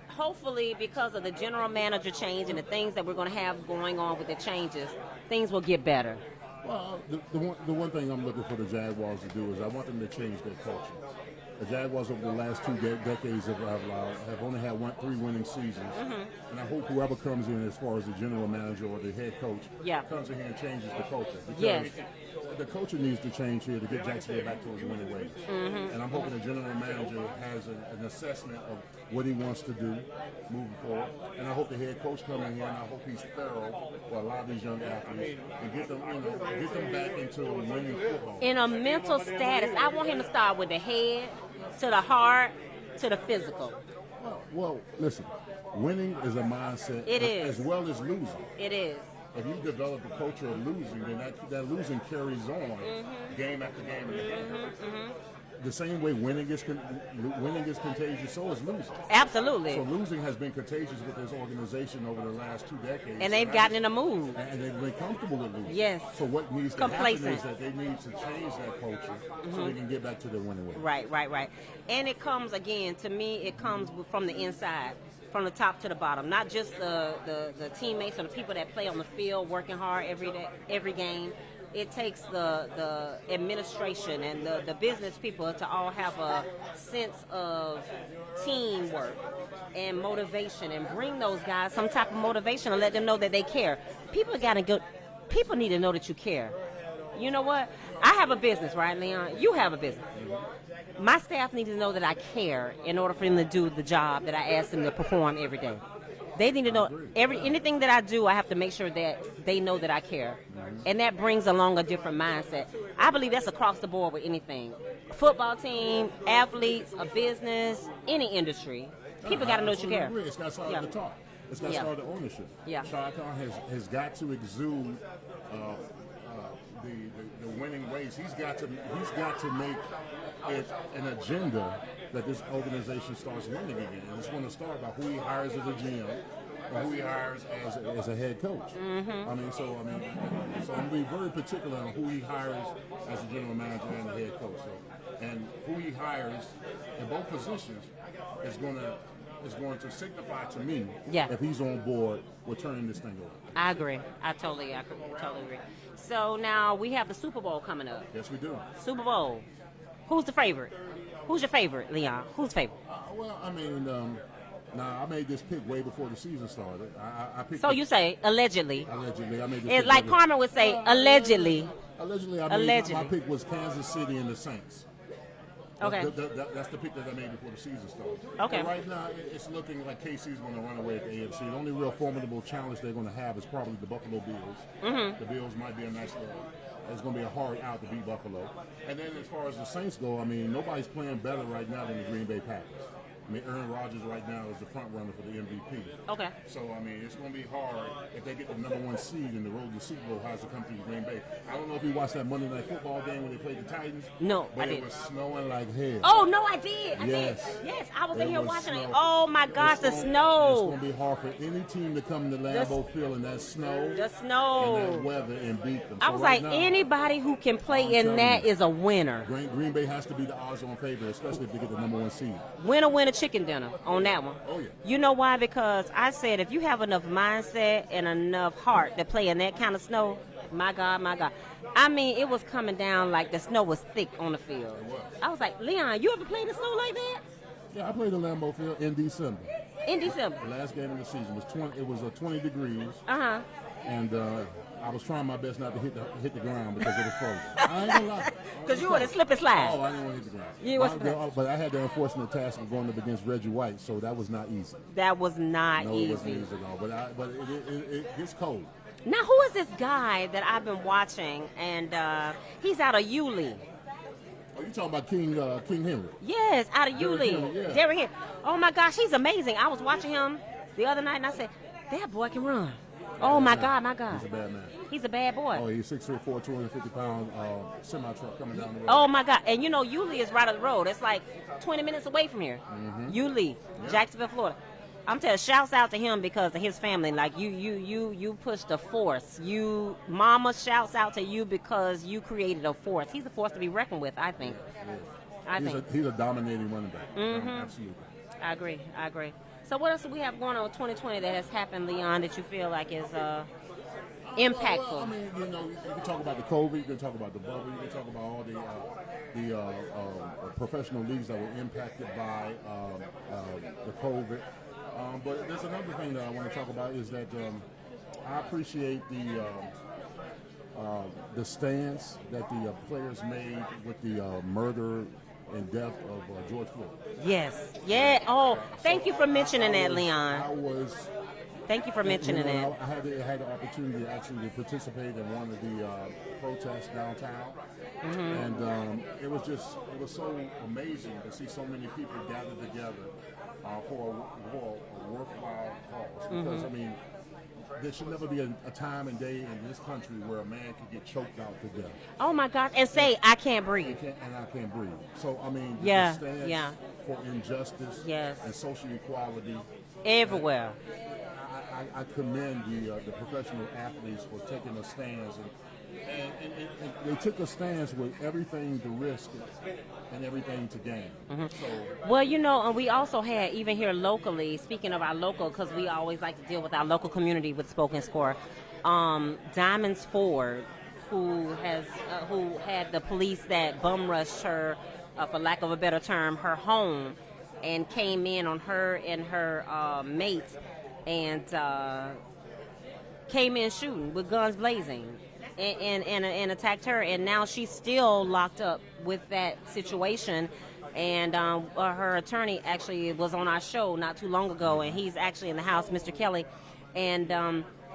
Speaker 1: hopefully, because of the general manager change and the things that we're going to have going on with the changes, things will get better.
Speaker 3: Well, the one thing I'm looking for the Jaguars to do is I want them to change their culture. The Jaguars over the last 2 decades have only had 3 winning seasons, and I hope whoever comes in as far as the general manager or the head coach comes in here and changes the culture. Because
Speaker 1: Yes.
Speaker 3: the culture needs to change here to get Jacksonville back to its winning ways. And I'm hoping the general manager has an assessment of what he wants to do moving forward. And I hope the head coach comes in here and I hope he's thorough for a lot of these young athletes and get them back into winning football.
Speaker 1: In a mental status, I want him to start with the head, to the heart, to the physical.
Speaker 3: Well, listen, winning is a mindset
Speaker 1: It is.
Speaker 3: as well as losing.
Speaker 1: It is.
Speaker 3: If you develop a culture of losing, then that losing carries on game after game. The same way winning is contagious, so is losing.
Speaker 1: Absolutely.
Speaker 3: So losing has been contagious with this organization over the last 2 decades.
Speaker 1: And they've gotten in a mood.
Speaker 3: And they've been comfortable with losing.
Speaker 1: Yes.
Speaker 3: So what needs to
Speaker 1: Complacent.
Speaker 3: happen is that they need to change that culture so they can get back to their winning way.
Speaker 1: Right. And it comes, again, to me, it comes from the inside, from the top to the bottom. Not just the teammates or the people that play on the field working hard every game. It takes the administration and the business people to all have a sense of teamwork and motivation and bring those guys some type of motivation and let them know that they care. People need to know that you care. You know what? I have a business, right, Leon? You have a business. My staff needs to know that I care in order for them to do the job that I ask them to perform every day. They need to know anything that I do, I have to make sure that they know that I care. And that brings along a different mindset. I believe that's across the board with anything. Football team, athletes, a business, any industry. People got to know that you care.
Speaker 3: It's got to start at the top. It's got to start at ownership.
Speaker 1: Yeah.
Speaker 3: Shad Khan has got to exude the winning ways. He's got to make it an agenda that this organization starts winning again. And it's going to start by who he hires as a GM or who he hires as a head coach. So I'm being very particular on who he hires as a general manager and a head coach. And who he hires in both positions is going to signify to me if he's on board with turning this thing over.
Speaker 1: I agree. I totally agree. So now we have the Super Bowl coming up.
Speaker 3: Yes, we do.
Speaker 1: Super Bowl. Who's the favorite? Who's your favorite, Leon? Who's favorite?
Speaker 3: I made this pick way before the season started. I picked.
Speaker 1: So you say allegedly.
Speaker 3: Allegedly, I made this.
Speaker 1: It's
Speaker 3: pick
Speaker 1: like Carmen would say, allegedly.
Speaker 3: Allegedly, my pick was Kansas City and the Saints.
Speaker 1: Okay.
Speaker 3: That's the pick that I made before the season started.
Speaker 1: Okay.
Speaker 3: But right now, it's looking like KC's going to run away at the AFC. The only real formidable challenge they're going to have is probably the Buffalo Bills. The Bills might be a nice little. It's going to be a hard out to beat Buffalo. And then as far as the Saints go, nobody's playing better right now than the Green Bay Packers. I mean, Aaron Rodgers right now is the front runner for the MVP.
Speaker 1: Okay.
Speaker 3: So, I mean, it's going to be hard if they get the number one seed in the road to Super Bowl has to come through Green Bay. I don't know if you watched that Monday Night Football game when they played the Titans.
Speaker 1: No,
Speaker 3: but
Speaker 1: I
Speaker 3: it
Speaker 1: didn't.
Speaker 3: was snowing like hell.
Speaker 1: Oh, no, I did. I
Speaker 3: Yes.
Speaker 1: did. Yes, I was
Speaker 3: It
Speaker 1: in here
Speaker 3: was
Speaker 1: watching it.
Speaker 3: snow.
Speaker 1: Oh, my gosh, the
Speaker 3: It's
Speaker 1: snow.
Speaker 3: going to be hard for any team to come to Lambeau Field in that snow.
Speaker 1: The
Speaker 3: And that
Speaker 1: snow.
Speaker 3: weather and beat them.
Speaker 1: I
Speaker 3: So
Speaker 1: was
Speaker 3: right
Speaker 1: like,
Speaker 3: now,
Speaker 1: anybody who can play
Speaker 3: I'm
Speaker 1: in
Speaker 3: telling
Speaker 1: that
Speaker 3: you.
Speaker 1: is a winner.
Speaker 3: Green Bay has to be the odds-on favorite, especially if they get the number one seed.
Speaker 1: Winner, chicken dinner on that one.
Speaker 3: Oh, yeah.
Speaker 1: You know why? Because I said if you have enough mindset and enough heart to play in that kind of snow, my God, my God. I mean, it was coming down like the snow was thick on the field. I was like, Leon, you ever played in snow like that?
Speaker 3: Yeah, I played in Lambeau Field in December.
Speaker 1: In December.
Speaker 3: The last game of the season was 20. It was 20 degrees,
Speaker 1: Uh-huh.
Speaker 3: and I was trying my best not to hit the ground because it was frozen. I ain't gonna lie.
Speaker 1: Because you were the slip and slide.
Speaker 3: Oh, I didn't want to hit the ground.
Speaker 1: You was-
Speaker 3: But I had the unfortunate task of going up against Reggie White, so that was not easy.
Speaker 1: That was not
Speaker 3: No, it wasn't
Speaker 1: easy.
Speaker 3: easy at all. But it gets cold.
Speaker 1: Now, who is this guy that I've been watching? And he's out of Yulee.
Speaker 3: Oh, you talking about King Henry?
Speaker 1: Yes, out of
Speaker 3: Derrick
Speaker 1: Yulee.
Speaker 3: Henry, yeah.
Speaker 1: Derrick Henry. Oh, my gosh, he's amazing. I was watching him the other night, and I said, that boy can run. Oh, my God, my God.
Speaker 3: He's a bad man.
Speaker 1: He's a bad boy.
Speaker 3: Oh, he's 6'4", 250-pound semi truck coming down the road.
Speaker 1: Oh my God! And you know, Yulee is right up the road. It's like 20 minutes away from here. Yulee, Jacksonville, Florida. I'm telling. Shouts out to him because of his family. Like you pushed a force. Mama, shouts out to you because you created a force. He's a force to be reckoned with. I think. I think.
Speaker 3: He's a dominating running back. Absolutely.
Speaker 1: I agree. So what else do we have going on with 2020 that has happened, Leon, that you feel like is impactful?
Speaker 3: Well, I mean, you know, you can talk about the COVID, you can talk about the bubble, you can talk about all the professional leagues that were impacted by the COVID. But there's another thing that I want to talk about is that I appreciate the stance that the players made with the murder and death of George Floyd.
Speaker 1: Yes. Yeah. Oh, thank you for mentioning that,
Speaker 3: I
Speaker 1: Leon.
Speaker 3: was.
Speaker 1: Thank you for mentioning
Speaker 3: You know,
Speaker 1: that.
Speaker 3: I had the opportunity to actually participate in one of the protests downtown, and it was so amazing to see so many people gathered together for a worthwhile cause. Because I mean, there should never be a time and day in this country where a man can get choked out to death.
Speaker 1: Oh my God! And say, I can't breathe.
Speaker 3: And I can't breathe. So I mean,
Speaker 1: Yeah,
Speaker 3: the stance
Speaker 1: yeah.
Speaker 3: for injustice
Speaker 1: Yes.
Speaker 3: and social equality.
Speaker 1: Everywhere.
Speaker 3: I commend the professional athletes for taking a stance, and they took a stance with everything to risk and everything to gain. So
Speaker 1: Well, you know, and we also had, even here locally, speaking of our local, because we always like to deal with our local community with Spoken Score, Diamonds Ford, who had the police that bum rushed her, for lack of a better term, her home, and came in on her and her mate, and came in shooting with guns blazing, and attacked her, and now she's still locked up with that situation. And her attorney actually was on our show not too long ago, and he's actually in the house, Mr. Kelly, and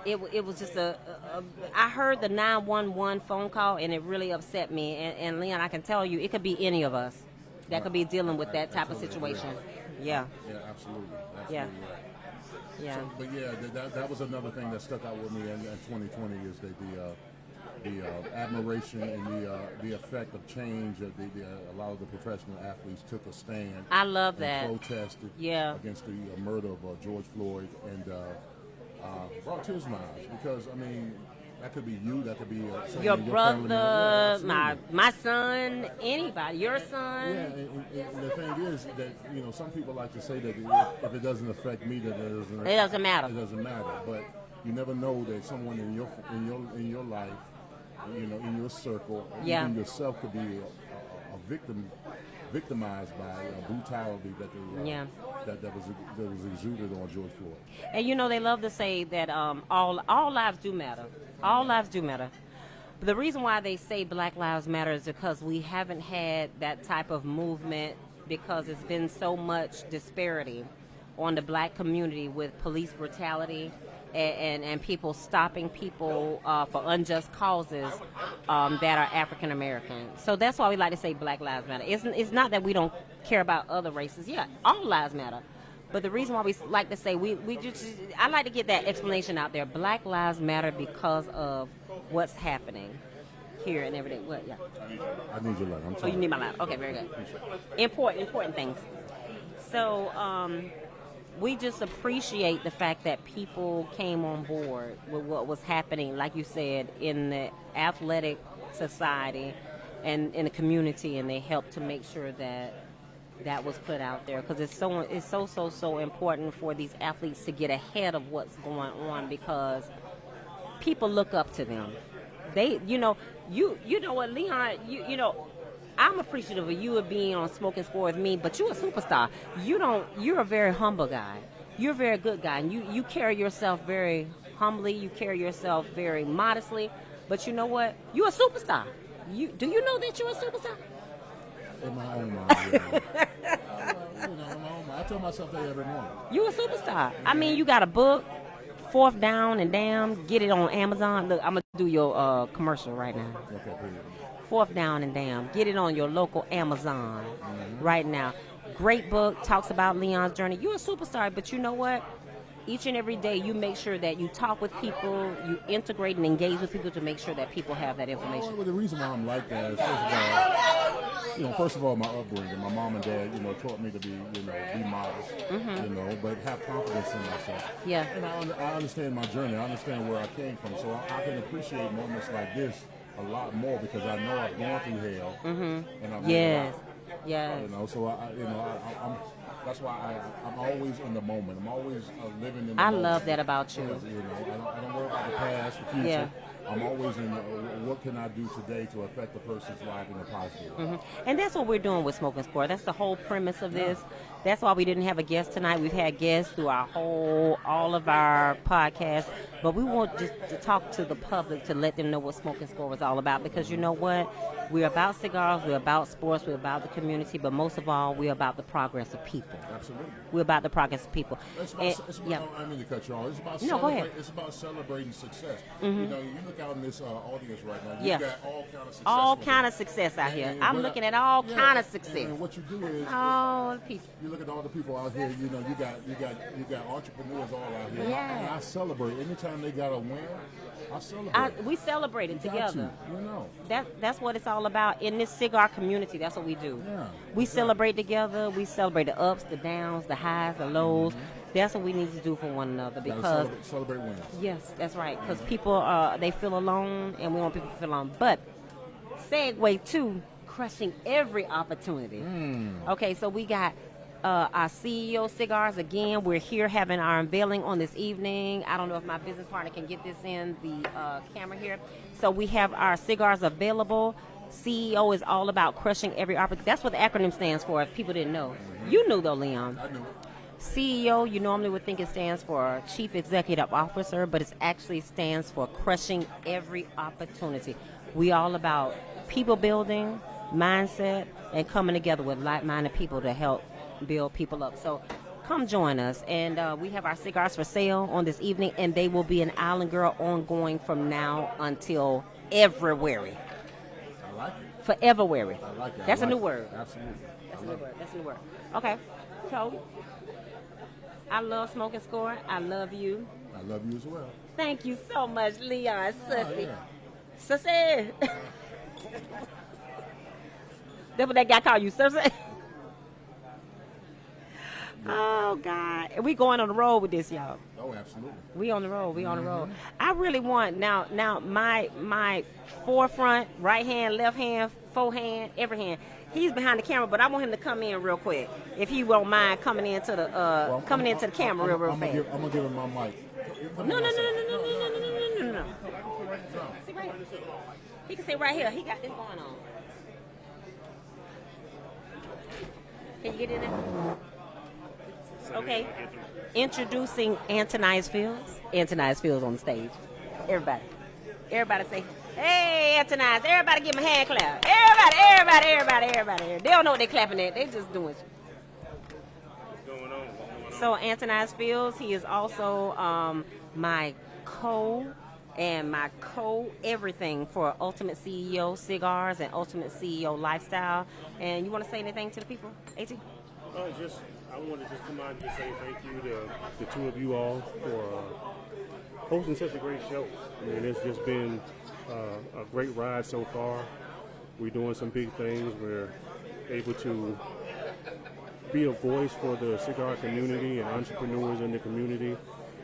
Speaker 1: it was just I heard the 911 phone call, and it really upset me. And Leon, I can tell you, it could be any of us that could be dealing with that type of situation. Yeah.
Speaker 3: yeah, absolutely.
Speaker 1: Yeah.
Speaker 3: Right.
Speaker 1: Yeah.
Speaker 3: So, but yeah, that was another thing that stuck out with me in 2020 is that the admiration and the effect of change that a lot of the professional athletes took a stand.
Speaker 1: I love
Speaker 3: and
Speaker 1: that.
Speaker 3: protested against the murder of George Floyd and brought tears to my eyes because I mean that could be you, that could be someone
Speaker 1: Your
Speaker 3: in your family
Speaker 1: brother,
Speaker 3: member. Yeah,
Speaker 1: my son, anybody, your son.
Speaker 3: yeah, and the thing is that some people like to say that if it doesn't affect me, that it
Speaker 1: doesn't matter.
Speaker 3: It doesn't matter, but you never know that someone in your life, in your circle,
Speaker 1: Yeah.
Speaker 3: even yourself could be a victimized by brutality that was exuded on George Floyd.
Speaker 1: And they love to say that all lives do matter. All lives do matter. But the reason why they say Black Lives Matter is because we haven't had that type of movement because it's been so much disparity on the black community with police brutality and people stopping people for unjust causes that are African American. So that's why we like to say Black Lives Matter. It's not that we don't care about other races. Yeah, all lives matter. But the reason why we like to say I like to get that explanation out there. Black Lives Matter because of what's happening here and everything. What? Yeah.
Speaker 3: I need your light. I'm
Speaker 1: Oh,
Speaker 3: sorry.
Speaker 1: you need my light. Okay, very good. Important things. So we just appreciate the fact that people came on board with what was happening, like you said, in the athletic society and in the community, and they helped to make sure that was put out there, because it's so important for these athletes to get ahead of what's going on, because people look up to them. They, you know what, Leon, you know, I'm appreciative of you being on Smoking Score with me, but you're a superstar. You're a very humble guy. You're a very good guy, and you carry yourself very humbly. You carry yourself very modestly, but you know what? You're a superstar. Do you know that you're a superstar?
Speaker 3: In my own mind, yeah. In my own mind. I tell myself that every morning.
Speaker 1: You're a superstar. I mean, you got a book, Fourth Down and Damn. Get it on Amazon. Look, I'm gonna do your commercial right now.
Speaker 3: Okay, please.
Speaker 1: Fourth Down and Damn. Get it on your local Amazon right now. Great book, talks about Leon's journey. You're a superstar, but you know what? Each and every day you make sure that you talk with people, you integrate and engage with people to make sure that people have that information.
Speaker 3: Well, the reason why I'm like that is, first of all, my upbringing. My mom and dad, taught me to be modest, but have confidence in myself.
Speaker 1: Yeah.
Speaker 3: And I understand my journey. I understand where I came from, so I can appreciate moments like this a lot more because I know I've gone through hell, and I've
Speaker 1: Yes. Yes.
Speaker 3: So I'm. That's why I'm always in the moment. I'm always living in the
Speaker 1: I
Speaker 3: moment.
Speaker 1: love that about you.
Speaker 3: I don't worry about the past, the future.
Speaker 1: Yeah.
Speaker 3: I'm always in what can I do today to affect the person's life in a positive way.
Speaker 1: And that's what we're doing with Smoking Score. That's the whole premise of this. That's why we didn't have a guest tonight. We've had guests through all of our podcasts, but we want just to talk to the public to let them know what Smoking Score was all about, because you know what? We're about cigars, we're about sports, we're about the community, but most of all, we're about the progress of people.
Speaker 3: Absolutely.
Speaker 1: We're about the progress of people.
Speaker 3: It's about, I don't mean to cut you off. It's about
Speaker 1: No, go ahead.
Speaker 3: It's about celebrating success. You look out in this audience right now.
Speaker 1: Yeah.
Speaker 3: You got all kind of success.
Speaker 1: All kind of success out here. I'm looking at all kind of success.
Speaker 3: And what you do is
Speaker 1: All people.
Speaker 3: you look at all the people out here. You got entrepreneurs all out here.
Speaker 1: Yeah.
Speaker 3: And I celebrate anytime they got a win. I celebrate.
Speaker 1: We celebrate it
Speaker 3: You got
Speaker 1: together.
Speaker 3: to,
Speaker 1: That's what it's all about in this cigar community. That's what we do.
Speaker 3: Yeah,
Speaker 1: We celebrate together. We celebrate the ups, the downs, the highs, the lows. That's what we need to do for one another,
Speaker 3: Gotta
Speaker 1: because
Speaker 3: celebrate wins.
Speaker 1: yes, that's right. Because people they feel alone, and we want people to feel alone. But segue to crushing every opportunity. Okay, so we got our CEO Cigars again. We're here having our unveiling on this evening. I don't know if my business partner can get this in the camera here. So we have our cigars available. CEO is all about crushing every opportunity. That's what the acronym stands for, if people didn't know. You knew though, Leon.
Speaker 3: I knew it.
Speaker 1: CEO, you normally would think it stands for Chief Executive Officer, but it actually stands for crushing every opportunity. We all about people building, mindset, and coming together with like-minded people to help build people up. So come join us. And we have our cigars for sale on this evening, and they will be an Island Girl ongoing from now until Everwary.
Speaker 3: I like it.
Speaker 1: Foreverwary.
Speaker 3: I like it.
Speaker 1: That's
Speaker 3: I
Speaker 1: a new
Speaker 3: like
Speaker 1: word.
Speaker 3: it. Absolutely.
Speaker 1: That's a new word. That's a new word. Okay. So I love Smoking Score. I love you.
Speaker 3: I love you as well.
Speaker 1: Thank you so much, Leon. Sussy.
Speaker 3: yeah.
Speaker 1: Sussy. That's what that guy called you, Sussy. Oh, God. We going on the road with this, y'all.
Speaker 3: Oh, absolutely.
Speaker 1: We on the road. We on the road. I really want now my forefront, right hand, left hand, forehand, every hand. He's behind the camera, but I want him to come in real quick. If he won't mind coming into the the camera real fast.
Speaker 3: I'm gonna give him my mic.
Speaker 1: No. See right here. He can sit right here. He got this going on. Can you get in there? Okay. Introducing Antonius Fields. Antonius Fields on the stage. Everybody say, hey, Antonius. Everybody give him a hand clap. Everybody. They don't know what they're clapping at. They just doing shit. also Antonaz Fields. He is also my everything for Ultimate CEO Cigars and Ultimate CEO Lifestyle. And you want to say anything to the people, AT?
Speaker 4: I want to just come out and just say thank you to the two of you all for hosting such a great show. I mean, it's just been a great ride so far. We're doing some big things. We're able to be a voice for the cigar community and entrepreneurs in the community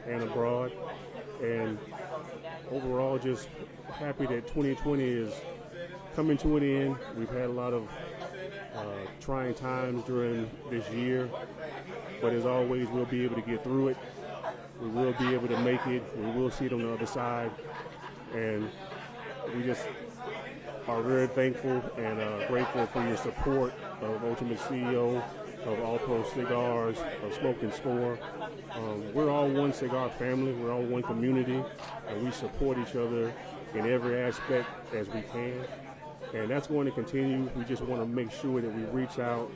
Speaker 4: and abroad. And overall, just happy that 2020 is coming to an end. We've had a lot of trying times during this year, but as always, we'll be able to get through it. We will be able to make it. We will see it on the other side. And we just are very thankful and grateful for your support of Ultimate CEO, of All Pro Cigars, of Smoke and Score. We're all one cigar family. We're all one community, and we support each other in every aspect as we can. And that's going to continue. We just want to make sure that we reach out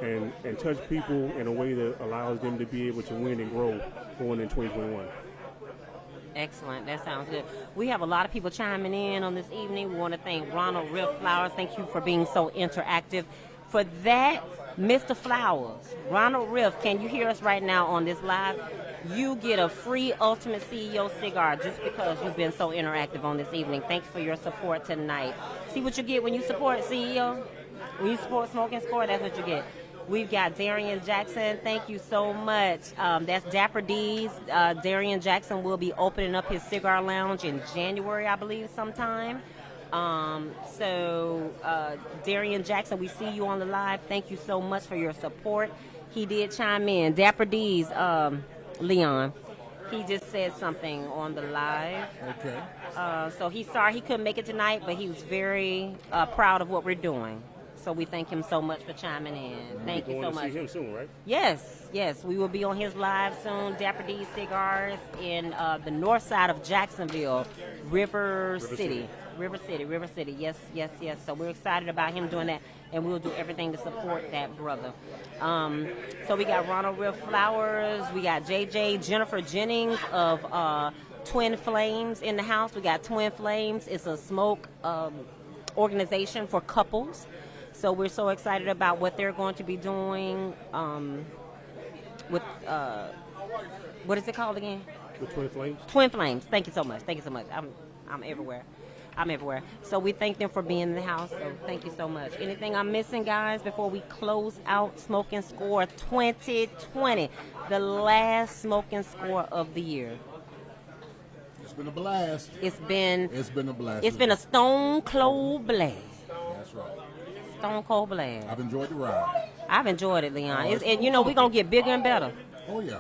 Speaker 4: and touch people in a way that allows them to be able to win and grow going in 2021.
Speaker 1: Excellent. That sounds good. We have a lot of people chiming in on this evening. We want to thank Ronald Riff Flowers. Thank you for being so interactive. For that, Mr. Flowers, Ronald Riff, can you hear us right now on this live? You get a free Ultimate CEO cigar just because you've been so interactive on this evening. Thanks for your support tonight. See what you get when you support CEO? When you support Smoke and Score, that's what you get. We've got Darian Jackson. Thank you so much. That's Dapper D's. Darian Jackson will be opening up his cigar lounge in January, I believe, sometime. Darian Jackson, we see you on the live. Thank you so much for your support. He did chime in. Dapper D's, Leon, he just said something on the live.
Speaker 3: Okay.
Speaker 1: So he's sorry he couldn't make it tonight, but he was very proud of what we're doing. So we thank him so much for chiming in. Thank you so much.
Speaker 4: We're going to see him soon, right?
Speaker 1: Yes. We will be on his live soon. Dapper D Cigars in the north side of Jacksonville, River City. Yes. So we're excited about him doing that, and we'll do everything to support that brother. So we got Ronald Riff Flowers. We got JJ Jennifer Jennings of Twin Flames in the house. We got Twin Flames. It's a smoke organization for couples. So we're so excited about what they're going to be doing with, what is it called again?
Speaker 4: The Twin Flames?
Speaker 1: Twin Flames. Thank you so much. I'm everywhere. So we thank them for being in the house. So thank you so much. Anything I'm missing, guys, before we close out Smoke and Score 2020, the last Smoke and Score of the year?
Speaker 3: It's been a blast.
Speaker 1: It's been
Speaker 3: a blast.
Speaker 1: It's been a stone cold blast.
Speaker 3: That's right.
Speaker 1: Stone cold blast.
Speaker 3: I've enjoyed the ride.
Speaker 1: I've enjoyed it, Leon. And you know, we're going to get bigger and better.
Speaker 3: Oh, yeah.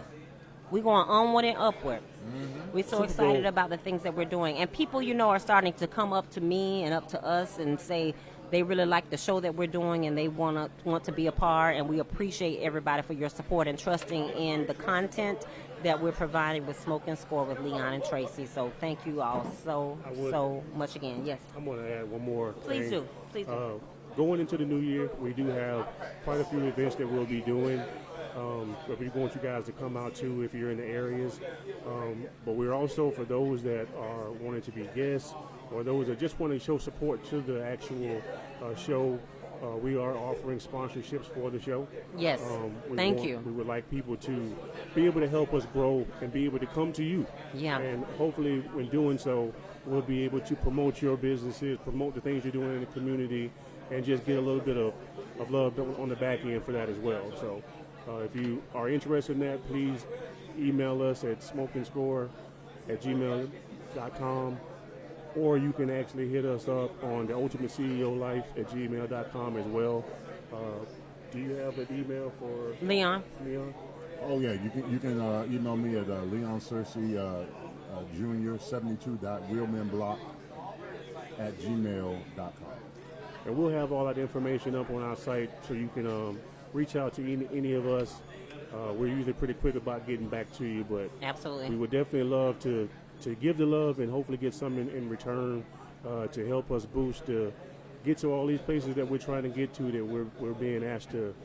Speaker 1: We're going onward and upward.
Speaker 3: Mm-hmm.
Speaker 1: We're so excited about the things that we're doing. And people, you know, are starting to come up to me and up to us and say they really like the show that we're doing and they want to be a part. And we appreciate everybody for your support and trusting in the content that we're providing with Smoke and Score with Leon and Tracy. So thank you all so much again. Yes.
Speaker 4: I'm going to add one more
Speaker 1: Please
Speaker 4: thing.
Speaker 1: do.
Speaker 4: Going into the new year, we do have quite a few events that we'll be doing. But we want you guys to come out too if you're in the areas. But we're also, for those that are wanting to be guests or those that just want to show support to the actual show, we are offering sponsorships for the show.
Speaker 1: Yes. Thank you.
Speaker 4: We would like people to be able to help us grow and be able to come to you.
Speaker 1: Yeah.
Speaker 4: And hopefully, when doing so, we'll be able to promote your businesses, promote the things you're doing in the community, and just get a little bit of love on the back end for that as well. So if you are interested in that, please email us at smokeandscore@gmail.com, or you can actually hit us up on the Ultimate CEO Life @gmail.com as well. Do you have an email for
Speaker 1: Leon?
Speaker 3: Oh, yeah. You can email me at Leon Searcy Jr. 72.realmenblock@gmail.com.
Speaker 4: And we'll have all that information up on our site so you can reach out to any of us. We're usually pretty quick about getting back to you, but
Speaker 1: Absolutely.
Speaker 4: we would definitely love to give the love and hopefully get something in return to help us boost get to all these places that we're trying to get to that we're being asked to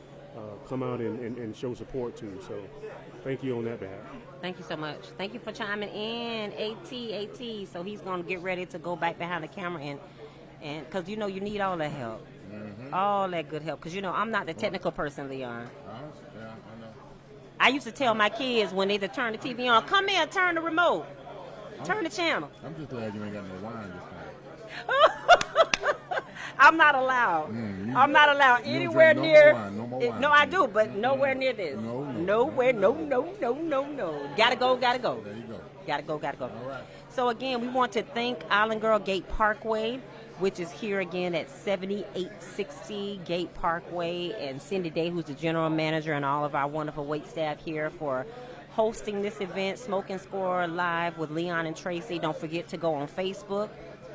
Speaker 4: come out and show support to. So thank you on that behalf.
Speaker 1: Thank you so much. Thank you for chiming in, AT. So he's going to get ready to go back behind the camera and because you know you need all that help, all that good help. Because you know I'm not the technical person, Leon.
Speaker 3: Yeah, I know.
Speaker 1: I used to tell my kids when they turn the TV on, come here, turn the remote, turn the channel.
Speaker 3: I'm just glad you ain't got no wine this time.
Speaker 1: I'm not allowed. I'm not allowed
Speaker 3: you don't
Speaker 1: anywhere
Speaker 3: drink no
Speaker 1: near.
Speaker 3: more wine, no more wine.
Speaker 1: No, I do, but nowhere near this.
Speaker 3: No.
Speaker 1: Nowhere. No. Gotta go.
Speaker 3: There you go.
Speaker 1: Gotta go.
Speaker 3: All right.
Speaker 1: So again, we want to thank Island Girl Gate Parkway, which is here again at 7860 Gate Parkway, and Cindy Day, who's the general manager, and all of our wonderful wait staff here for hosting this event, Smoke and Score Live with Leon and Tracy. Don't forget to go on Facebook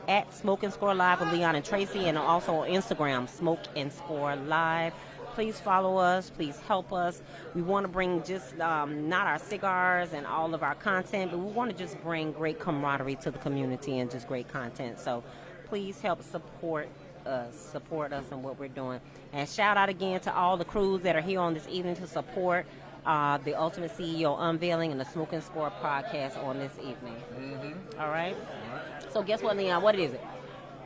Speaker 1: at Smoke and Score Live with Leon and Tracy, and also on Instagram, Smoke and Score Live. Please follow us. Please help us. We want to bring just not our cigars and all of our content, but we want to just bring great camaraderie to the community and just great content. So please help support us in what we're doing. And shout out again to all the crews that are here on this evening to support the Ultimate CEO unveiling and the Smoke and Score podcast on this evening. All right? So guess what, Leon? What is it?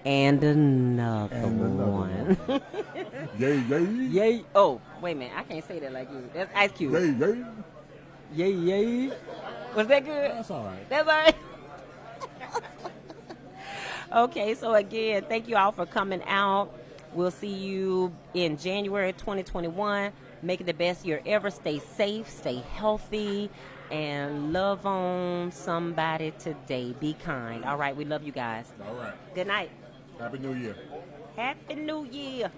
Speaker 1: And another one.
Speaker 3: Yay.
Speaker 1: Yay. Oh, wait a minute. I can't say that like you. That's Ice Cube. Yay. Was that good?
Speaker 3: That's all right.
Speaker 1: That's all right. Okay, so again, thank you all for coming out. We'll see you in January 2021. Make it the best year ever. Stay safe, stay healthy, and love on somebody today. Be kind. All right, we love you guys.
Speaker 3: All right.
Speaker 1: Good night.
Speaker 3: Happy New Year.
Speaker 1: Happy New Year.